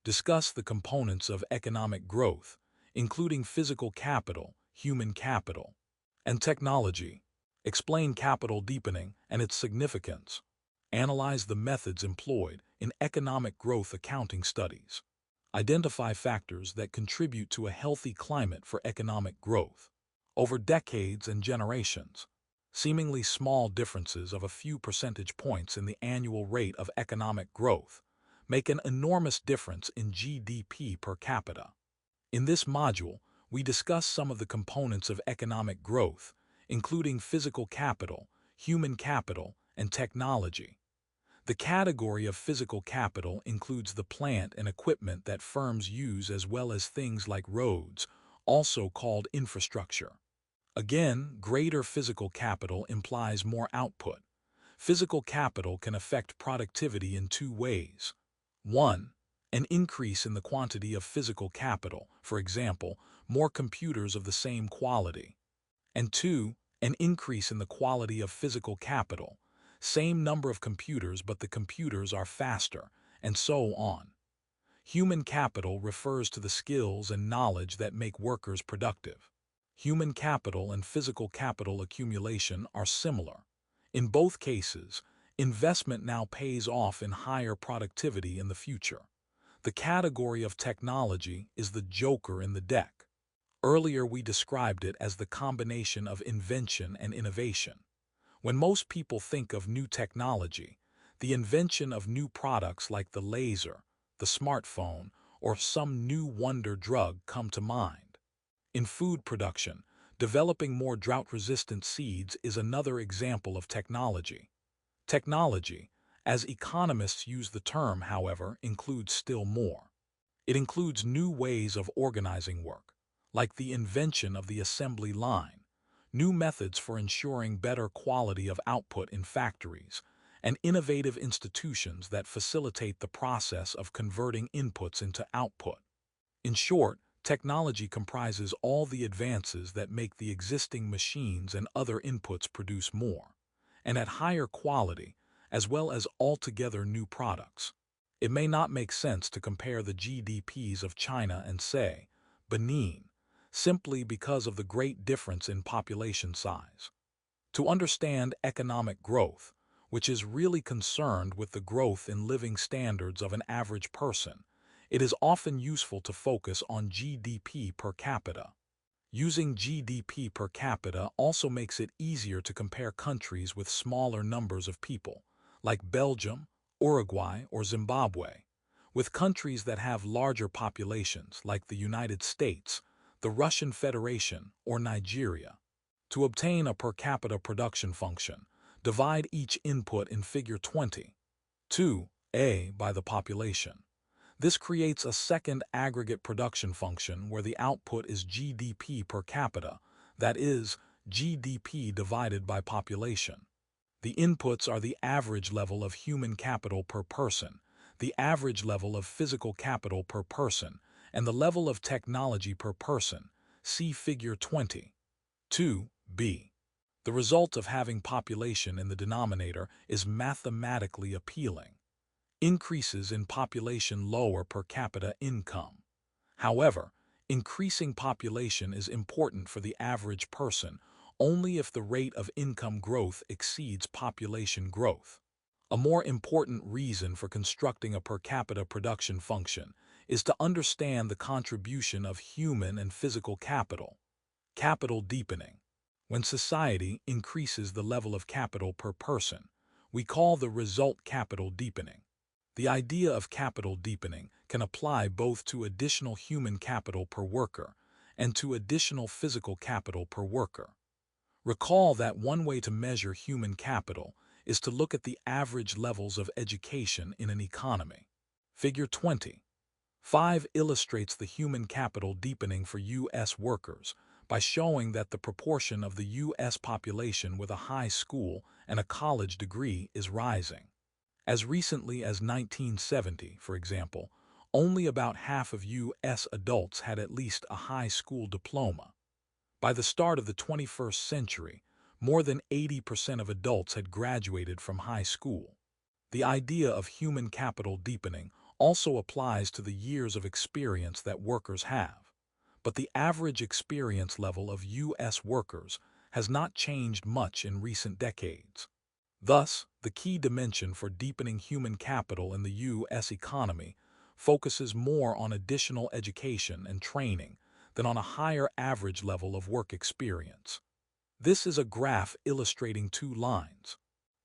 discuss the components of economic growth, including physical capital, human capital, and technology. Explain capital deepening and its significance. Analyze the methods employed in economic growth accounting studies. Identify factors that contribute to a healthy climate for economic growth. Over decades and generations, seemingly small differences of a few percentage points in the annual rate of economic growth make an enormous difference in GDP per capita. In this module, we discuss some of the components of economic growth, including physical capital, human capital, and technology. The category of physical capital includes the plant and equipment that firms use as well as things like roads, also called infrastructure. Again, greater physical capital implies more output. Physical capital can affect productivity in 2 ways. 1. An increase in the quantity of physical capital, for example, more computers of the same quality. And 2. An increase in the quality of physical capital. Same number of computers, but the computers are faster, and so on. Human capital refers to the skills and knowledge that make workers productive. Human capital and physical capital accumulation are similar. In both cases, investment now pays off in higher productivity in the future. The category of technology is the joker in the deck. Earlier we described it as the combination of invention and innovation. When most people think of new technology, the invention of new products like the laser, the smartphone, or some new wonder drug come to mind. In food production, developing more drought-resistant seeds is another example of technology. Technology, as economists use the term, however, includes still more. It includes new ways of organizing work, like the invention of the assembly line, new methods for ensuring better quality of output in factories, and innovative institutions that facilitate the process of converting inputs into output. In short, technology comprises all the advances that make the existing machines and other inputs produce more, and at higher quality, as well as altogether new products. It may not make sense to compare the GDPs of China and, say, Benin, simply because of the great difference in population size. To understand economic growth, which is really concerned with the growth in living standards of an average person, it is often useful to focus on GDP per capita. Using GDP per capita also makes it easier to compare countries with smaller numbers of people, like Belgium, Uruguay, or Zimbabwe, with countries that have larger populations, like the United States, the Russian Federation, or Nigeria. To obtain a per capita production function, divide each input in Figure 20, 2a by the population. This creates a second aggregate production function where the output is GDP per capita, that is, GDP divided by population. The inputs are the average level of human capital per person, the average level of physical capital per person, and the level of technology per person. See Figure 20. 2b. The result of having population in the denominator is mathematically appealing. Increases in population lower per capita income. However, increasing population is important for the average person only if the rate of income growth exceeds population growth. A more important reason for constructing a per capita production function is to understand the contribution of human and physical capital. Capital deepening. When society increases the level of capital per person, we call the result capital deepening. The idea of capital deepening can apply both to additional human capital per worker and to additional physical capital per worker. Recall that one way to measure human capital is to look at the average levels of education in an economy. Figure 20.5 illustrates the human capital deepening for U.S. workers by showing that the proportion of the U.S. population with a high school and a college degree is rising. As recently as 1970, for example, only about half of U.S. adults had at least a high school diploma. By the start of the 21st century, more than 80% of adults had graduated from high school. The idea of human capital deepening also applies to the years of experience that workers have, but the average experience level of U.S. workers has not changed much in recent decades. Thus, the key dimension for deepening human capital in the U.S. economy focuses more on additional education and training than on a higher average level of work experience. This is a graph illustrating two lines: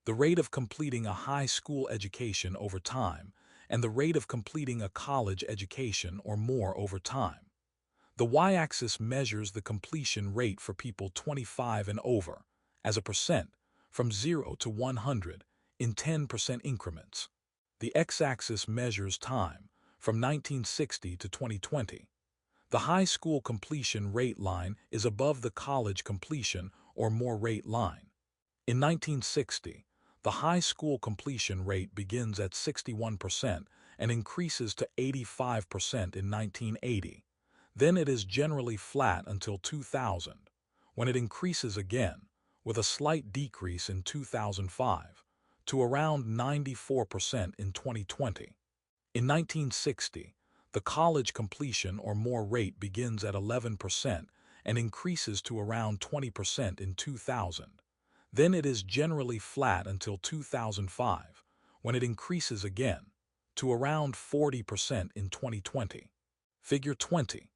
the rate of completing a high school education over time and the rate of completing a college education or more over time. The y-axis measures the completion rate for people 25 and over, as a percent, from 0 to 100, in 10% increments. The x-axis measures time, from 1960 to 2020. The high school completion rate line is above the college completion or more rate line. In 1960, the high school completion rate begins at 61% and increases to 85% in 1980. Then it is generally flat until 2000, when it increases again, with a slight decrease in 2005, to around 94% in 2020. In 1960, the college completion or more rate begins at 11% and increases to around 20% in 2000. Then it is generally flat until 2005, when it increases again, to around 40% in 2020. Figure 20.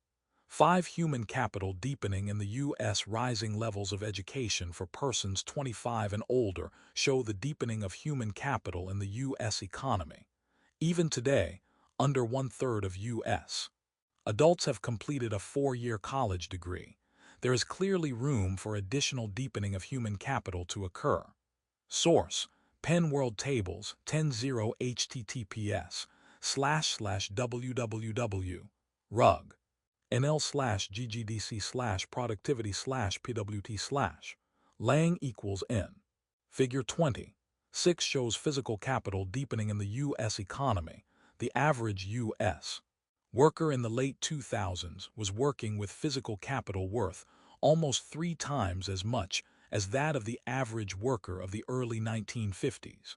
5 human capital deepening in the U.S. Rising levels of education for persons 25 and older show the deepening of human capital in the U.S. economy. Even today, under 1/3 of U.S. adults have completed a 4-year college degree. There is clearly room for additional deepening of human capital to occur. Source: Penn World Tables 10.0 https://www.rug nl/ggdc/productivity/pwt/lang =n. Figure 20. 6 shows physical capital deepening in the U.S. economy. The average U.S. worker in the late 2000s was working with physical capital worth almost 3 times as much as that of the average worker of the early 1950s.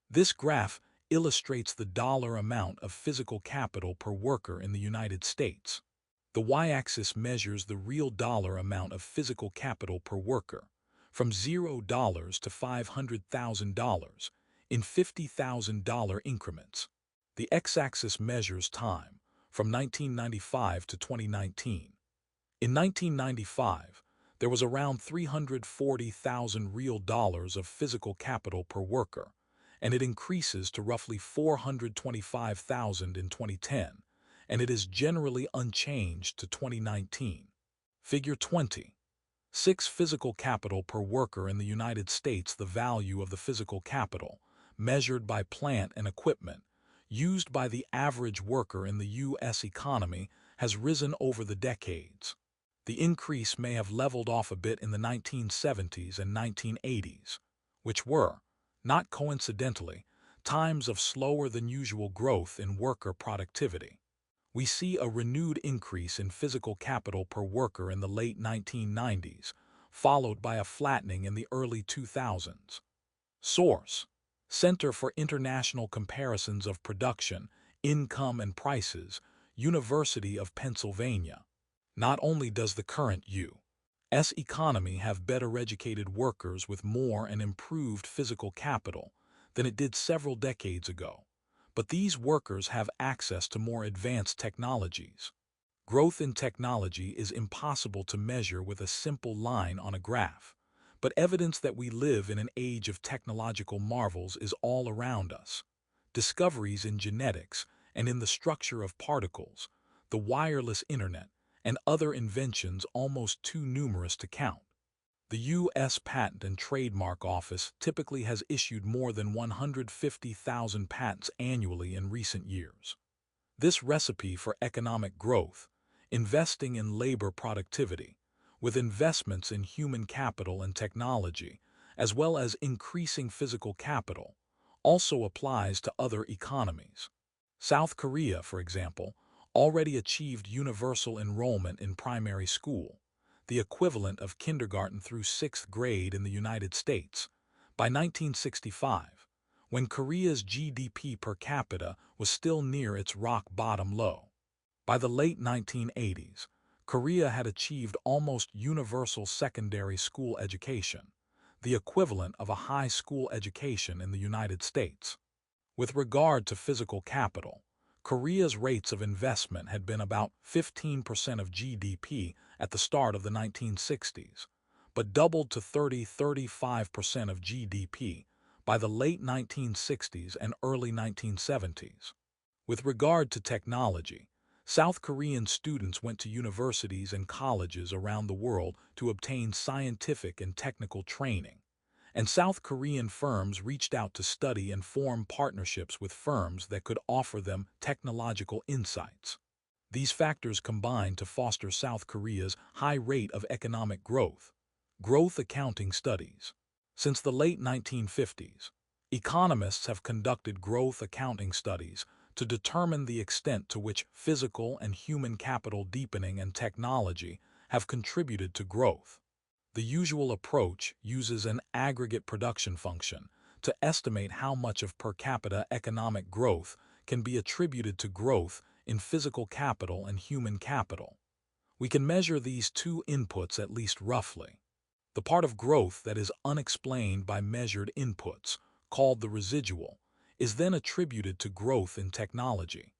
This graph illustrates the dollar amount of physical capital per worker in the United States. The y-axis measures the real dollar amount of physical capital per worker, from $0 to $500,000 in $50,000 increments. The x-axis measures time, from 1995 to 2019. In 1995, there was around 340,000 real dollars of physical capital per worker, and it increases to roughly 425,000 in 2010, and it is generally unchanged to 2019. Figure 20. 6 physical capital per worker in the United States. The value of the physical capital, measured by plant and equipment, used by the average worker in the U.S. economy has risen over the decades. The increase may have leveled off a bit in the 1970s and 1980s, which were, not coincidentally, times of slower than usual growth in worker productivity. We see a renewed increase in physical capital per worker in the late 1990s, followed by a flattening in the early 2000s. Source: Center for International Comparisons of Production, Income and Prices, University of Pennsylvania. Not only does the current U.S. economy have better educated workers with more and improved physical capital than it did several decades ago, but these workers have access to more advanced technologies. Growth in technology is impossible to measure with a simple line on a graph, but evidence that we live in an age of technological marvels is all around us. Discoveries in genetics and in the structure of particles, the wireless internet, and other inventions almost too numerous to count. The U.S. Patent and Trademark Office typically has issued more than 150,000 patents annually in recent years. This recipe for economic growth, investing in labor productivity, with investments in human capital and technology, as well as increasing physical capital, also applies to other economies. South Korea, for example, already achieved universal enrollment in primary school, the equivalent of kindergarten through 6th grade in the United States, by 1965, when Korea's GDP per capita was still near its rock-bottom low. By the late 1980s, Korea had achieved almost universal secondary school education, the equivalent of a high school education in the United States. With regard to physical capital, Korea's rates of investment had been about 15% of GDP at the start of the 1960s, but doubled to 30–35% of GDP by the late 1960s and early 1970s. With regard to technology, South Korean students went to universities and colleges around the world to obtain scientific and technical training, and South Korean firms reached out to study and form partnerships with firms that could offer them technological insights. These factors combined to foster South Korea's high rate of economic growth. Growth accounting studies. Since the late 1950s, economists have conducted growth accounting studies to determine the extent to which physical and human capital deepening and technology have contributed to growth. The usual approach uses an aggregate production function to estimate how much of per capita economic growth can be attributed to growth in physical capital and human capital. We can measure these two inputs at least roughly. The part of growth that is unexplained by measured inputs, called the residual, is then attributed to growth in technology.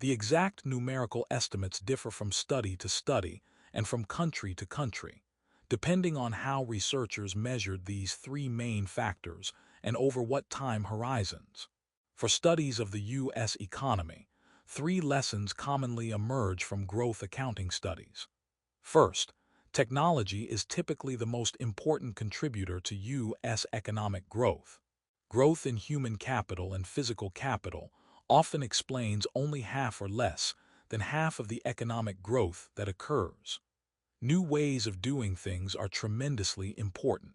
The exact numerical estimates differ from study to study and from country to country, depending on how researchers measured these three main factors and over what time horizons. For studies of the U.S. economy, three lessons commonly emerge from growth accounting studies. First, technology is typically the most important contributor to U.S. economic growth. Growth in human capital and physical capital often explains only half or less than half of the economic growth that occurs. New ways of doing things are tremendously important.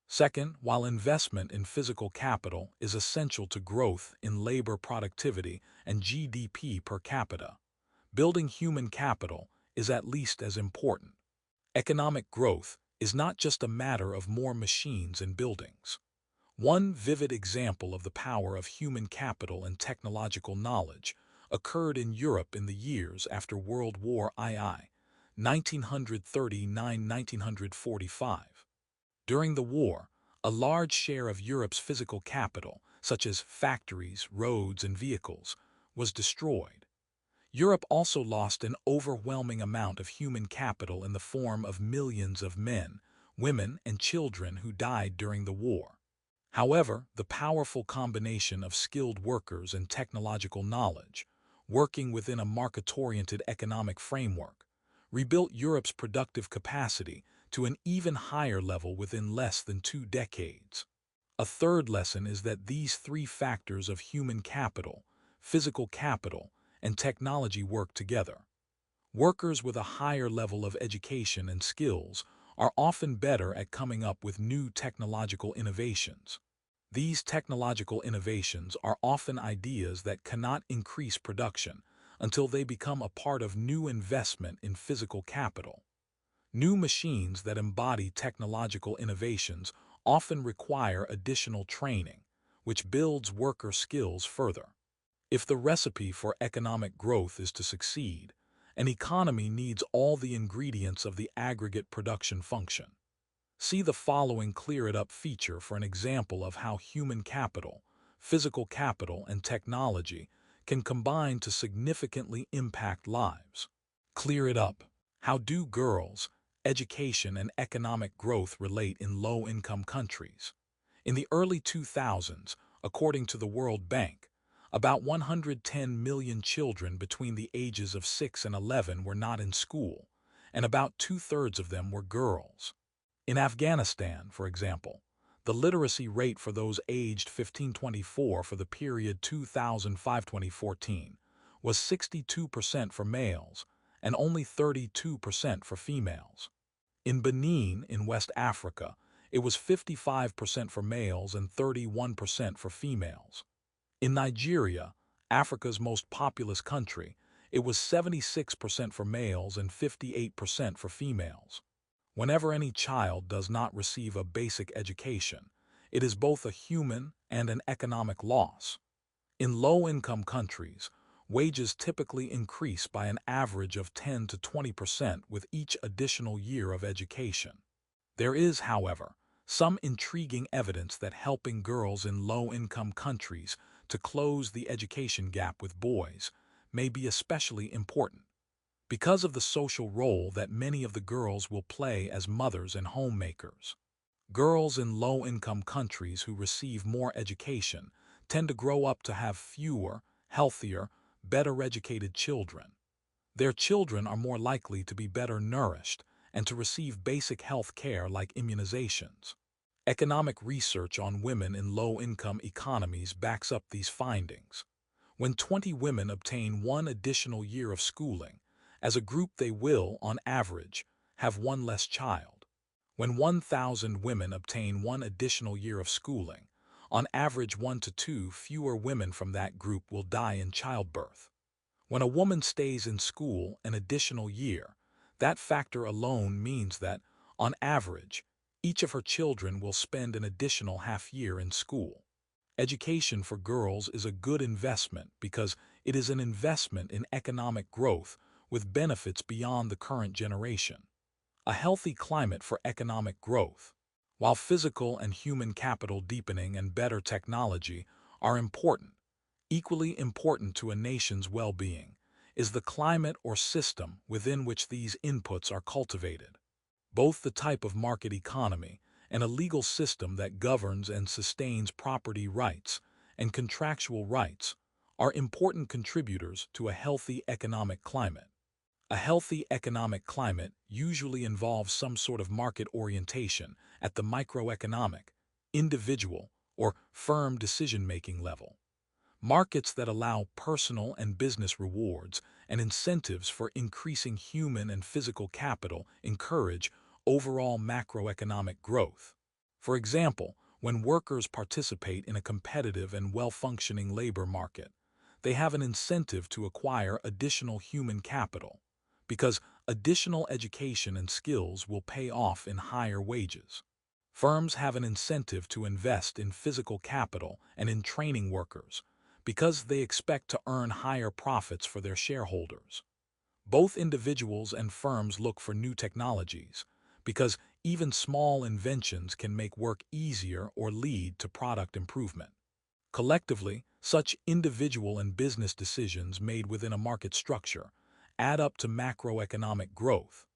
Second, while investment in physical capital is essential to growth in labor productivity and GDP per capita, building human capital is at least as important. Economic growth is not just a matter of more machines and buildings. One vivid example of the power of human capital and technological knowledge occurred in Europe in the years after World War II, 1939–1945. During the war, a large share of Europe's physical capital, such as factories, roads, and vehicles, was destroyed. Europe also lost an overwhelming amount of human capital in the form of millions of men, women, and children who died during the war. However, the powerful combination of skilled workers and technological knowledge, working within a market-oriented economic framework, rebuilt Europe's productive capacity to an even higher level within less than 2 decades. A third lesson is that these three factors of human capital, physical capital, and technology work together. Workers with a higher level of education and skills are often better at coming up with new technological innovations. These technological innovations are often ideas that cannot increase production until they become a part of new investment in physical capital. New machines that embody technological innovations often require additional training, which builds worker skills further. If the recipe for economic growth is to succeed, an economy needs all the ingredients of the aggregate production function. See the following Clear It Up feature for an example of how human capital, physical capital, and technology can combine to significantly impact lives. Clear it up. How do girls, education, and economic growth relate in low-income countries? In the early 2000s, according to the World Bank, about 110 million children between the ages of 6 and 11 were not in school, and about two-thirds of them were girls. In Afghanistan, for example, the literacy rate for those aged 15–24 for the period 2005–2014 was 62% for males and only 32% for females. In Benin, in West Africa, it was 55% for males and 31% for females. In Nigeria, Africa's most populous country, it was 76% for males and 58% for females. Whenever any child does not receive a basic education, it is both a human and an economic loss. In low-income countries, wages typically increase by an average of 10 to 20% with each additional year of education. There is, however, some intriguing evidence that helping girls in low-income countries to close the education gap with boys may be especially important. Because of the social role that many of the girls will play as mothers and homemakers. Girls in low-income countries who receive more education tend to grow up to have fewer, healthier, better-educated children. Their children are more likely to be better nourished and to receive basic health care like immunizations. Economic research on women in low-income economies backs up these findings. When 20 women obtain one additional year of schooling, as a group they will, on average, have one less child. When 1,000 women obtain one additional year of schooling, on average 1 to 2 fewer women from that group will die in childbirth. When a woman stays in school an additional year, that factor alone means that, on average, each of her children will spend an additional half year in school. Education for girls is a good investment because it is an investment in economic growth with benefits beyond the current generation. A healthy climate for economic growth. While physical and human capital deepening and better technology are important, equally important to a nation's well-being is the climate or system within which these inputs are cultivated. Both the type of market economy and a legal system that governs and sustains property rights and contractual rights are important contributors to a healthy economic climate. A healthy economic climate usually involves some sort of market orientation at the microeconomic, individual, or firm decision-making level. Markets that allow personal and business rewards and incentives for increasing human and physical capital encourage overall macroeconomic growth. For example, when workers participate in a competitive and well-functioning labor market, they have an incentive to acquire additional human capital, because additional education and skills will pay off in higher wages. Firms have an incentive to invest in physical capital and in training workers, because they expect to earn higher profits for their shareholders. Both individuals and firms look for new technologies, because even small inventions can make work easier or lead to product improvement. Collectively, such individual and business decisions made within a market structure add up to macroeconomic growth.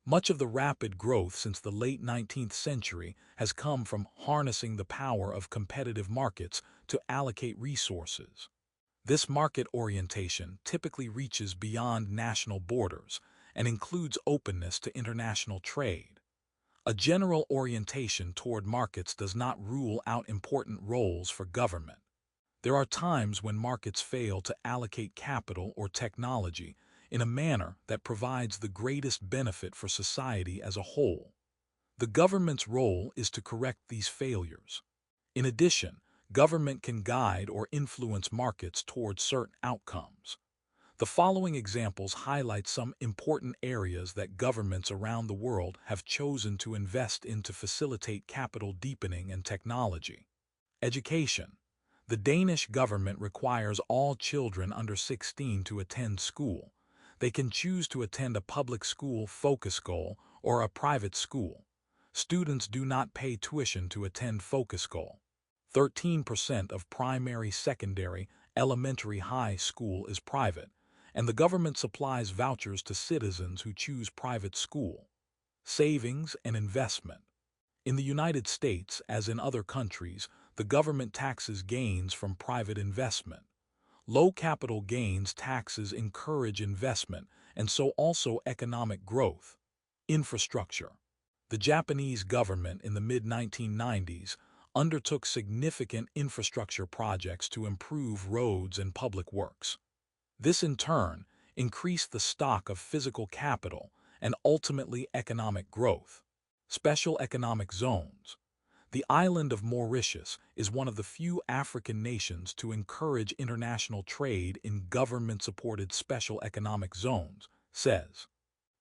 Much of the rapid growth since the late 19th century has come from harnessing the power of competitive markets to allocate resources. This market orientation typically reaches beyond national borders and includes openness to international trade. A general orientation toward markets does not rule out important roles for government. There are times when markets fail to allocate capital or technology in a manner that provides the greatest benefit for society as a whole. The government's role is to correct these failures. In addition, government can guide or influence markets towards certain outcomes. The following examples highlight some important areas that governments around the world have chosen to invest in to facilitate capital deepening and technology. Education. The Danish government requires all children under 16 to attend school. They can choose to attend a public school focus goal or a private school. Students do not pay tuition to attend focus goal. 13% of primary, secondary, elementary, high school is private, and the government supplies vouchers to citizens who choose private school. Savings and investment. In the United States, as in other countries, the government taxes gains from private investment. Low capital gains taxes encourage investment and so also economic growth. Infrastructure. The Japanese government in the mid-1990s undertook significant infrastructure projects to improve roads and public works. This in turn increased the stock of physical capital and ultimately economic growth. Special economic zones. The island of Mauritius is one of the few African nations to encourage international trade in government-supported special economic zones, says.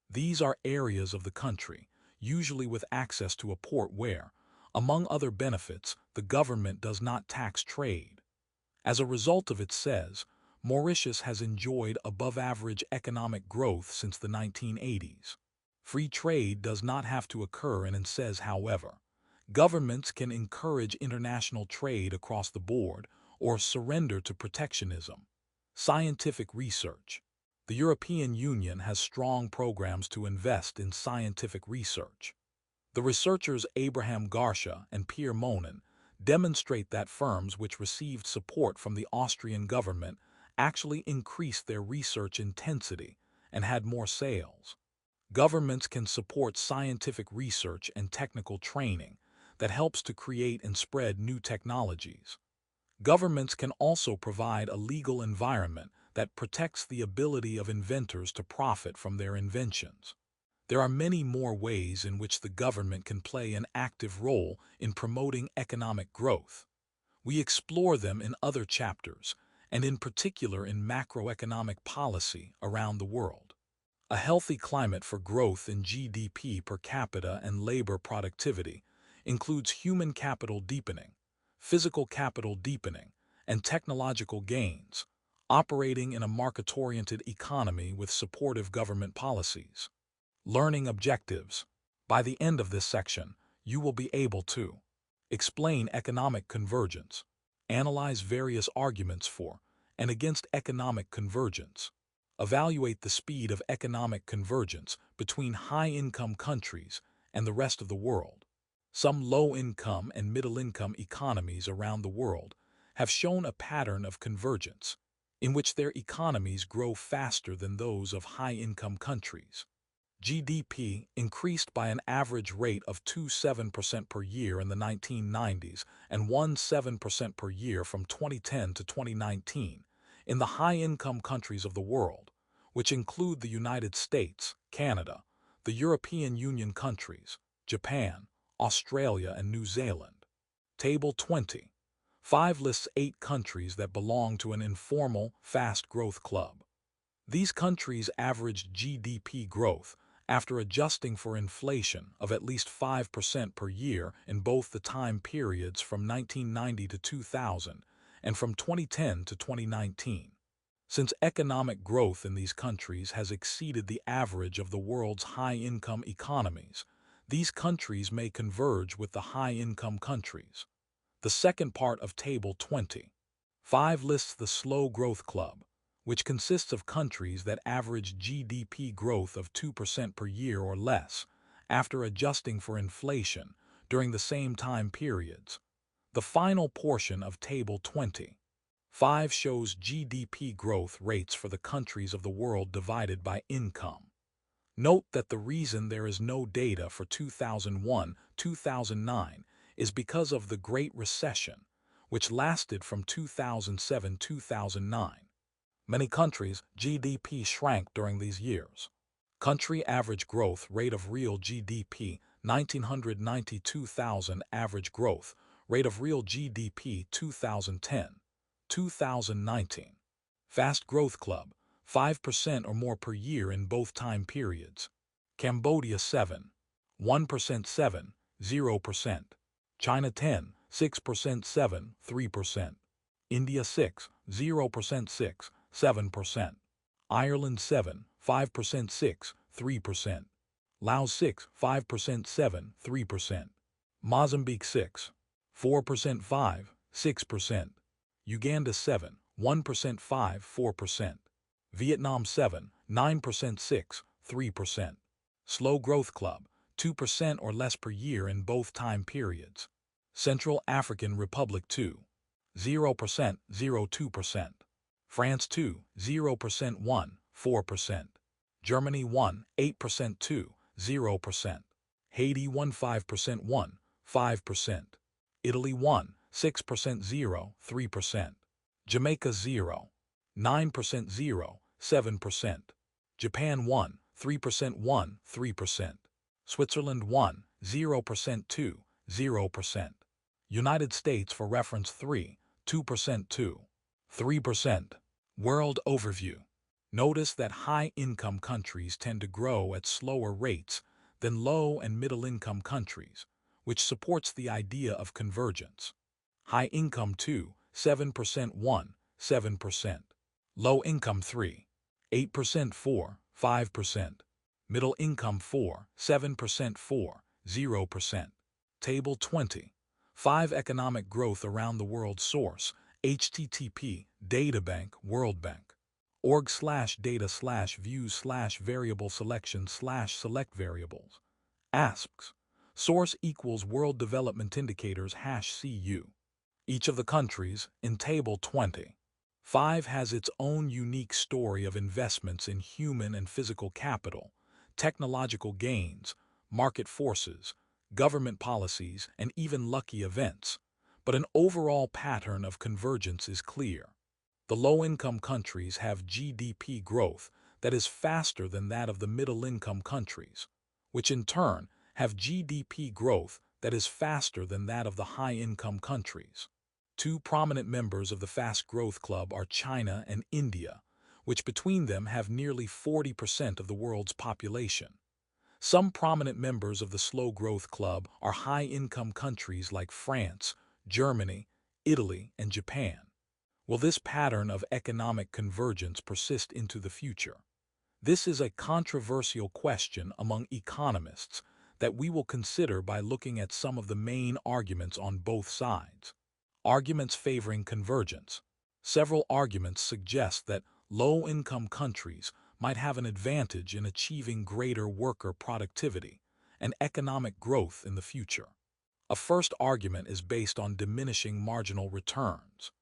These are areas of the country, usually with access to a port where, among other benefits, the government does not tax trade. As a result of it, says, Mauritius has enjoyed above-average economic growth since the 1980s. Free trade does not have to occur, and it says, however, governments can encourage international trade across the board or surrender to protectionism. Scientific research. The European Union has strong programs to invest in scientific research. The researchers Abraham Garsha and Pierre Monin demonstrate that firms which received support from the Austrian government actually increased their research intensity and had more sales. Governments can support scientific research and technical training that helps to create and spread new technologies. Governments can also provide a legal environment that protects the ability of inventors to profit from their inventions. There are many more ways in which the government can play an active role in promoting economic growth. We explore them in other chapters, and in particular in macroeconomic policy around the world. A healthy climate for growth in GDP per capita and labor productivity includes human capital deepening, physical capital deepening, and technological gains, operating in a market-oriented economy with supportive government policies. Learning objectives. By the end of this section, you will be able to explain economic convergence, analyze various arguments for and against economic convergence, evaluate the speed of economic convergence between high-income countries and the rest of the world. Some low-income and middle-income economies around the world have shown a pattern of convergence, in which their economies grow faster than those of high-income countries. GDP increased by an average rate of 2.7% per year in the 1990s and 1.7% per year from 2010 to 2019 in the high-income countries of the world, which include the United States, Canada, the European Union countries, Japan, Australia, and New Zealand. Table 20. 5 lists 8 countries that belong to an informal, fast growth club. These countries averaged GDP growth, after adjusting for inflation, of at least 5% per year in both the time periods from 1990 to 2000 and from 2010 to 2019. Since economic growth in these countries has exceeded the average of the world's high-income economies, these countries may converge with the high-income countries. The second part of Table 20. 5 lists the Slow Growth Club, which consists of countries that average GDP growth of 2% per year or less, after adjusting for inflation during the same time periods. The final portion of Table 20. 5 shows GDP growth rates for the countries of the world divided by income. Note that the reason there is no data for 2001-2009 is because of the Great Recession, which lasted from 2007-2009. Many countries' GDP shrank during these years. Country average growth rate of real GDP 1992,000 average growth rate of real GDP 2010, 2019. Fast Growth Club 5% or more per year in both time periods. Cambodia 7, 1% 7, 0%. China 10, 6% 7, 3%. India 6, 0% 6, 7%. Ireland 7, 5% 6, 3%. Laos 6, 5% 7, 3%. Mozambique 6, 4% 5, 6%. Uganda 7, 1% 5, 4%. Vietnam 7, 9% 6, 3%. Slow Growth Club, 2% or less per year in both time periods. Central African Republic 2, 0%, 0.2%. France 2, 0%, 1, 4%. Germany 1, 8%, 2, 0%. Haiti 1, 5%, 1, 5%. Italy 1, 6%, 0, 3%. Jamaica 0, 9%, 0, 7%. Japan 1, 3%, 1, 3%. Switzerland 1, 0%, 2, 0%. United States for reference 3, 2%, 2, 3%. World Overview. Notice that high-income countries tend to grow at slower rates than low- and middle-income countries, which supports the idea of convergence. High-income 2, 7%, 1, 7%. Low-income 3, 8%, 4, 5%. Middle-income 4, 7%, 4, 0%. Table 20. 5 Economic Growth Around the World Source, http databank World Bank. org/data/views/variable selection/select variables. Asks. Source equals World Development Indicators #CU. Each of the countries in Table 20. 5 has its own unique story of investments in human and physical capital, technological gains, market forces, government policies, and even lucky events, but an overall pattern of convergence is clear. The low-income countries have GDP growth that is faster than that of the middle-income countries, which in turn have GDP growth that is faster than that of the high-income countries. 2 prominent members of the Fast Growth Club are China and India, which between them have nearly 40% of the world's population. Some prominent members of the Slow Growth Club are high-income countries like France, Germany, Italy, and Japan. Will this pattern of economic convergence persist into the future? This is a controversial question among economists that we will consider by looking at some of the main arguments on both sides. Arguments favoring convergence. Several arguments suggest that low-income countries might have an advantage in achieving greater worker productivity and economic growth in the future. A first argument is based on diminishing marginal returns.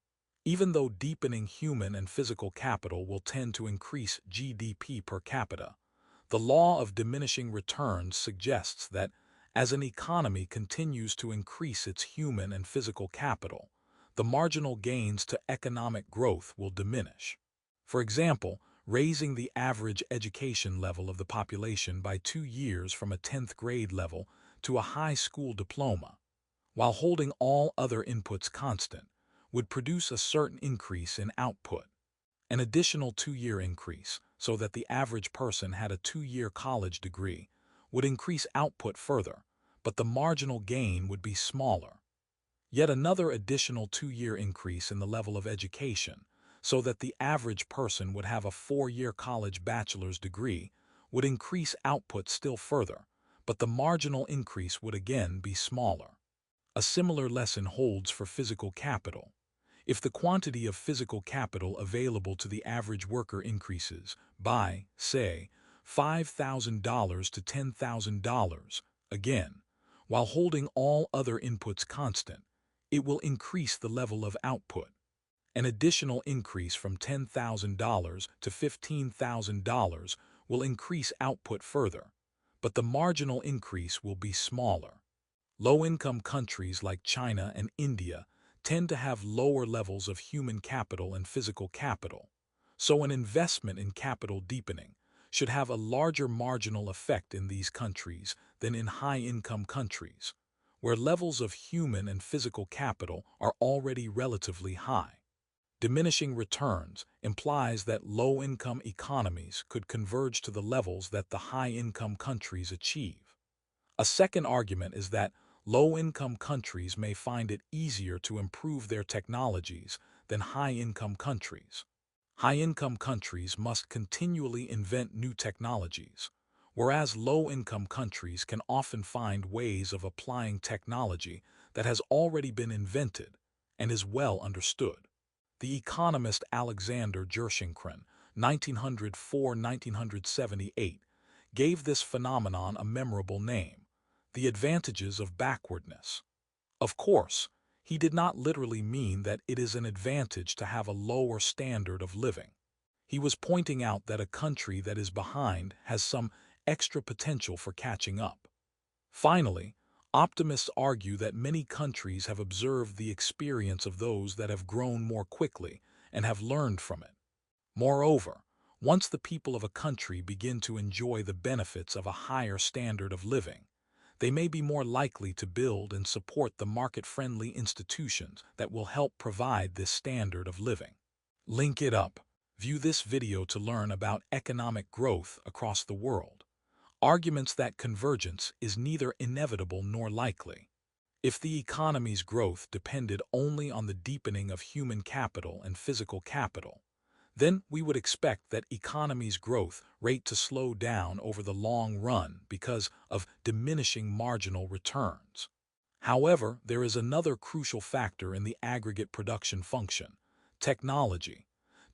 Even though deepening human and physical capital will tend to increase GDP per capita, the law of diminishing returns suggests that as an economy continues to increase its human and physical capital, the marginal gains to economic growth will diminish. For example, raising the average education level of the population by 2 years from a 10th grade level to a high school diploma, while holding all other inputs constant, would produce a certain increase in output. An additional 2-year increase, so that the average person had a 2-year college degree, would increase output further, but the marginal gain would be smaller. Yet another additional 2-year increase in the level of education, so that the average person would have a 4-year college bachelor's degree, would increase output still further, but the marginal increase would again be smaller. A similar lesson holds for physical capital. If the quantity of physical capital available to the average worker increases by, say, $5,000 to $10,000, again, while holding all other inputs constant, it will increase the level of output. An additional increase from $10,000 to $15,000 will increase output further, but the marginal increase will be smaller. Low-income countries like China and India tend to have lower levels of human capital and physical capital, so an investment in capital deepening should have a larger marginal effect in these countries than in high-income countries, where levels of human and physical capital are already relatively high. Diminishing returns implies that low-income economies could converge to the levels that the high-income countries achieve. A second argument is that low-income countries may find it easier to improve their technologies than high-income countries. High-income countries must continually invent new technologies, whereas low-income countries can often find ways of applying technology that has already been invented and is well understood. The economist Alexander Gerschenkron, 1904–1978, gave this phenomenon a memorable name: the advantages of backwardness. Of course, he did not literally mean that it is an advantage to have a lower standard of living. He was pointing out that a country that is behind has some extra potential for catching up. Finally, optimists argue that many countries have observed the experience of those that have grown more quickly and have learned from it. Moreover, once the people of a country begin to enjoy the benefits of a higher standard of living, they may be more likely to build and support the market-friendly institutions that will help provide this standard of living. Link it up. View this video to learn about economic growth across the world. Arguments that convergence is neither inevitable nor likely. If the economy's growth depended only on the deepening of human capital and physical capital, then we would expect that economy's growth rate to slow down over the long run because of diminishing marginal returns. However, there is another crucial factor in the aggregate production function: technology.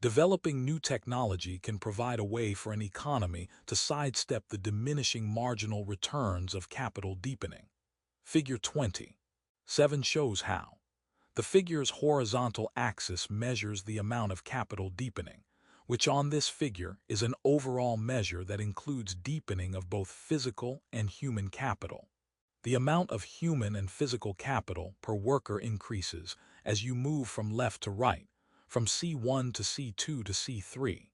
Developing new technology can provide a way for an economy to sidestep the diminishing marginal returns of capital deepening. Figure 27 shows how. The figure's horizontal axis measures the amount of capital deepening, which on this figure is an overall measure that includes deepening of both physical and human capital. The amount of human and physical capital per worker increases as you move from left to right, from C1 to C2 to C3.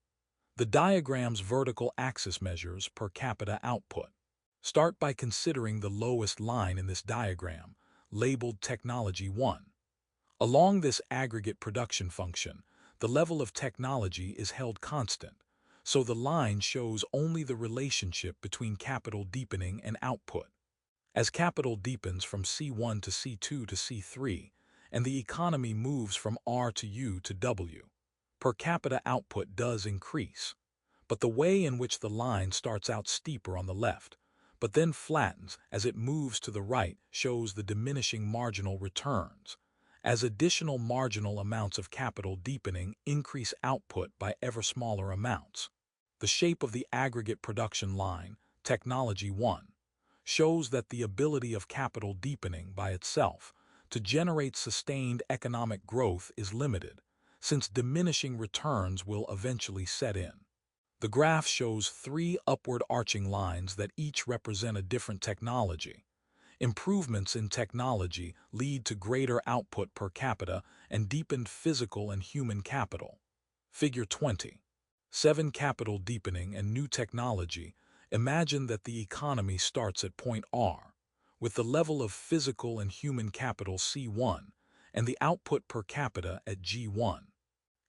The diagram's vertical axis measures per capita output. Start by considering the lowest line in this diagram, labeled Technology 1. Along this aggregate production function, the level of technology is held constant, so the line shows only the relationship between capital deepening and output. As capital deepens from C1 to C2 to C3, and the economy moves from R to U to W, per capita output does increase, but the way in which the line starts out steeper on the left, but then flattens as it moves to the right, shows the diminishing marginal returns, as additional marginal amounts of capital deepening increase output by ever smaller amounts. The shape of the aggregate production line, Technology 1, shows that the ability of capital deepening by itself to generate sustained economic growth is limited, since diminishing returns will eventually set in. The graph shows 3 upward arching lines that each represent a different technology. Improvements in technology lead to greater output per capita and deepened physical and human capital. Figure 27. Capital deepening and new technology. Imagine that the economy starts at point R, with the level of physical and human capital C1 and the output per capita at G1.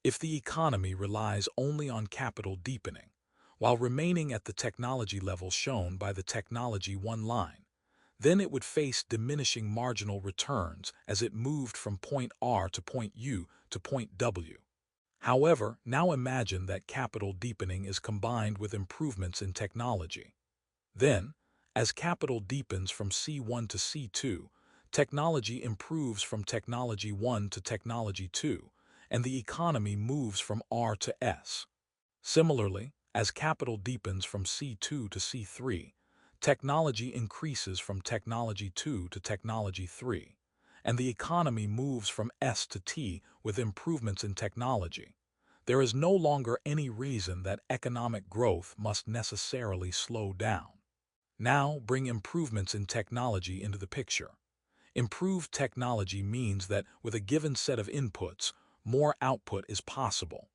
If the economy relies only on capital deepening, while remaining at the technology level shown by the Technology 1 line, then it would face diminishing marginal returns as it moved from point R to point U to point W. However, now imagine that capital deepening is combined with improvements in technology. Then, as capital deepens from C1 to C2, technology improves from Technology 1 to Technology 2, and the economy moves from R to S. Similarly, as capital deepens from C2 to C3, technology increases from Technology 2 to Technology 3, and the economy moves from S to T with improvements in technology. There is no longer any reason that economic growth must necessarily slow down. Now bring improvements in technology into the picture. Improved technology means that with a given set of inputs, more output is possible.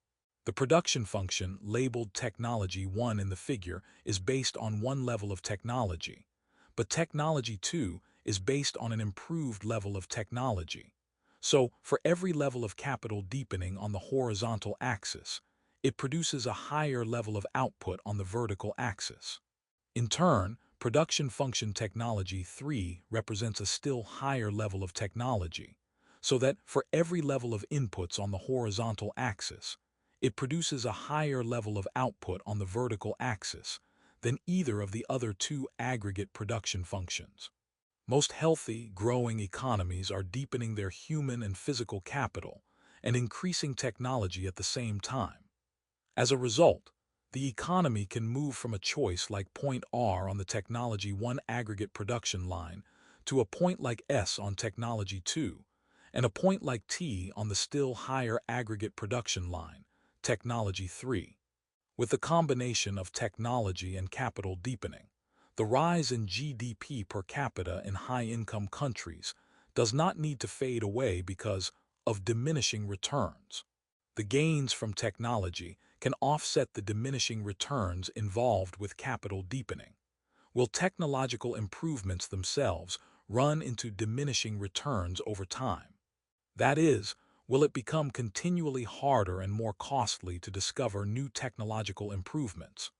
The production function, labeled Technology 1 in the figure, is based on one level of technology, but Technology 2 is based on an improved level of technology. So, for every level of capital deepening on the horizontal axis, it produces a higher level of output on the vertical axis. In turn, production function Technology 3 represents a still higher level of technology, so that for every level of inputs on the horizontal axis, it produces a higher level of output on the vertical axis than either of the other two aggregate production functions. Most healthy, growing economies are deepening their human and physical capital and increasing technology at the same time. As a result, the economy can move from a choice like point R on the Technology 1 aggregate production line to a point like S on Technology 2, and a point like T on the still higher aggregate production line, Technology 3. With the combination of technology and capital deepening, the rise in GDP per capita in high-income countries does not need to fade away because of diminishing returns. The gains from technology can offset the diminishing returns involved with capital deepening. Will technological improvements themselves run into diminishing returns over time? That is, will it become continually harder and more costly to discover new technological improvements?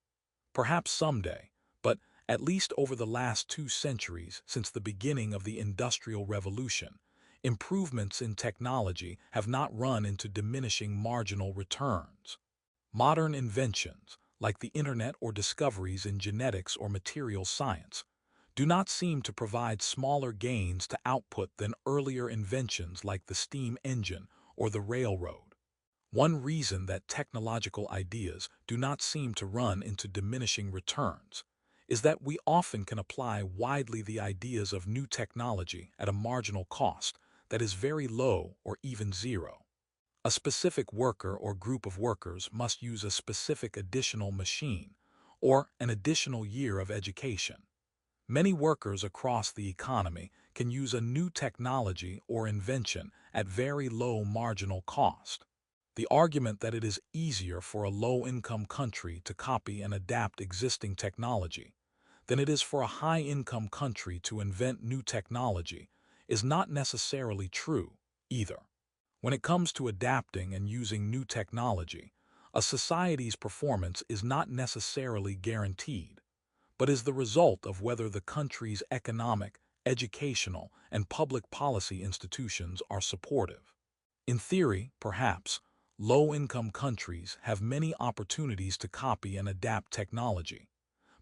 Perhaps someday, but at least over the last 2 centuries since the beginning of the Industrial Revolution, improvements in technology have not run into diminishing marginal returns. Modern inventions, like the internet or discoveries in genetics or materials science, do not seem to provide smaller gains to output than earlier inventions like the steam engine or the railroad. One reason that technological ideas do not seem to run into diminishing returns is that we often can apply widely the ideas of new technology at a marginal cost that is very low or even zero. A specific worker or group of workers must use a specific additional machine or an additional year of education. Many workers across the economy can use a new technology or invention at very low marginal cost. The argument that it is easier for a low-income country to copy and adapt existing technology than it is for a high-income country to invent new technology is not necessarily true either. When it comes to adapting and using new technology, a society's performance is not necessarily guaranteed, but is the result of whether the country's economic, educational, and public policy institutions are supportive. In theory, perhaps, low-income countries have many opportunities to copy and adapt technology,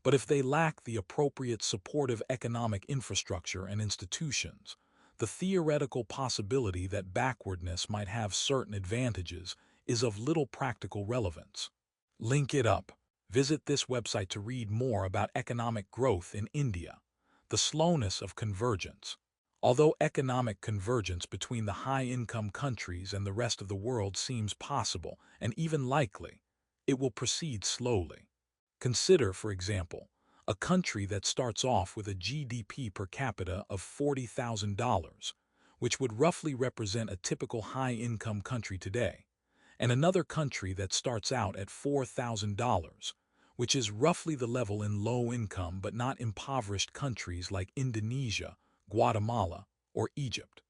but if they lack the appropriate supportive economic infrastructure and institutions, the theoretical possibility that backwardness might have certain advantages is of little practical relevance. Link it up. Visit this website to read more about economic growth in India, the slowness of convergence. Although economic convergence between the high-income countries and the rest of the world seems possible and even likely, it will proceed slowly. Consider, for example, a country that starts off with a GDP per capita of $40,000, which would roughly represent a typical high-income country today, and another country that starts out at $4,000, which is roughly the level in low-income but not impoverished countries like Indonesia Guatemala, or Egypt.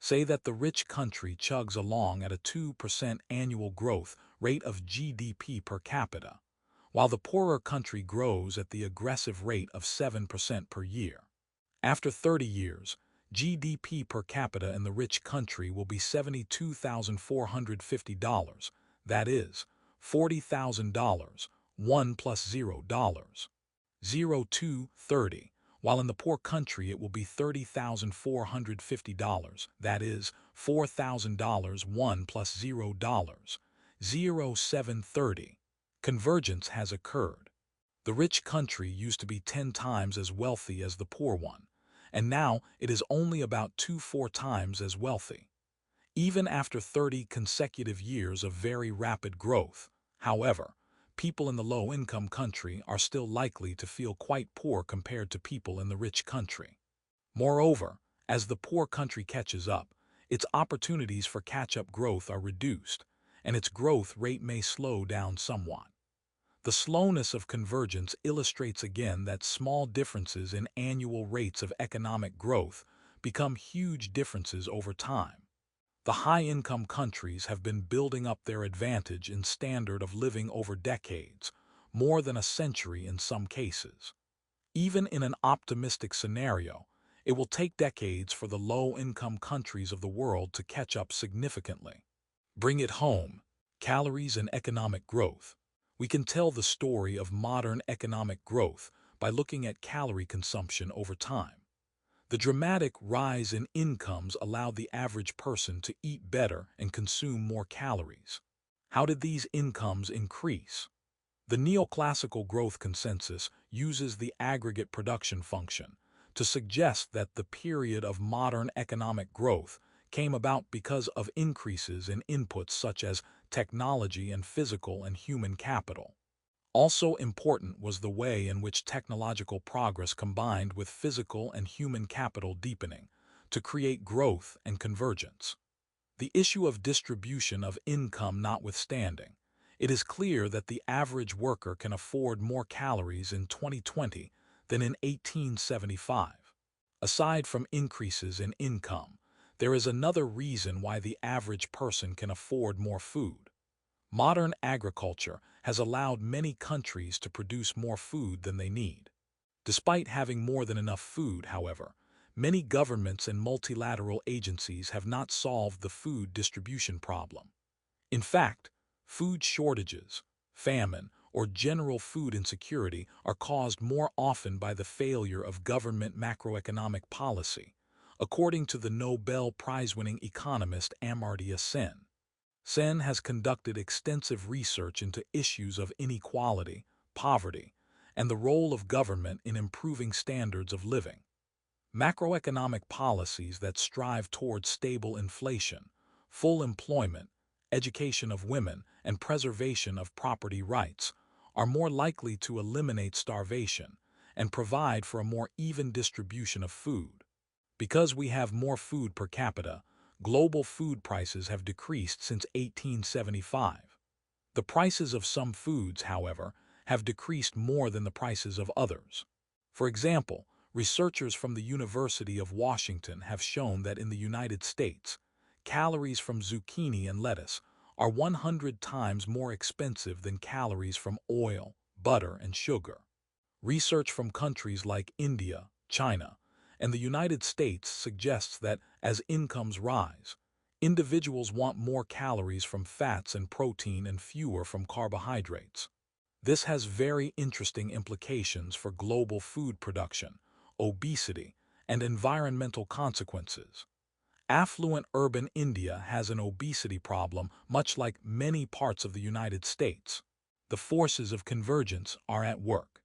Say that the rich country chugs along at a 2% annual growth rate of GDP per capita, while the poorer country grows at the aggressive rate of 7% per year. After 30 years, GDP per capita in the rich country will be $72,450, that is, $40,000, 1 plus $0, 0 while in the poor country it will be $30,450, that is, $4,000, 1 plus $0, 0 Convergence has occurred. The rich country used to be 10 times as wealthy as the poor one, and now it is only about 2-4 times as wealthy. Even after 30 consecutive years of very rapid growth, however, people in the low-income country are still likely to feel quite poor compared to people in the rich country. Moreover, as the poor country catches up, its opportunities for catch-up growth are reduced, and its growth rate may slow down somewhat. The slowness of convergence illustrates again that small differences in annual rates of economic growth become huge differences over time. The high-income countries have been building up their advantage in standard of living over decades, more than a century in some cases. Even in an optimistic scenario, it will take decades for the low-income countries of the world to catch up significantly. Bring it home, calories and economic growth. We can tell the story of modern economic growth by looking at calorie consumption over time. The dramatic rise in incomes allowed the average person to eat better and consume more calories. How did these incomes increase? The neoclassical growth consensus uses the aggregate production function to suggest that the period of modern economic growth came about because of increases in inputs such as technology and physical and human capital. Also important was the way in which technological progress combined with physical and human capital deepening to create growth and convergence. The issue of distribution of income notwithstanding, it is clear that the average worker can afford more calories in 2020 than in 1875. Aside from increases in income, there is another reason why the average person can afford more food. Modern agriculture has allowed many countries to produce more food than they need. Despite having more than enough food, however, many governments and multilateral agencies have not solved the food distribution problem. In fact, food shortages, famine, or general food insecurity are caused more often by the failure of government macroeconomic policy, according to the Nobel Prize-winning economist Amartya Sen. Sen has conducted extensive research into issues of inequality, poverty, and the role of government in improving standards of living. Macroeconomic policies that strive towards stable inflation, full employment, education of women, and preservation of property rights are more likely to eliminate starvation and provide for a more even distribution of food. Because we have more food per capita, global food prices have decreased since 1875. The prices of some foods, however, have decreased more than the prices of others. For example, researchers from the University of Washington have shown that in the United States, calories from zucchini and lettuce are 100 times more expensive than calories from oil, butter, and sugar. Research from countries like India, China, and the United States suggests that as incomes rise, individuals want more calories from fats and protein and fewer from carbohydrates. This has very interesting implications for global food production, obesity, and environmental consequences. Affluent urban India has an obesity problem much like many parts of the United States. The forces of convergence are at work.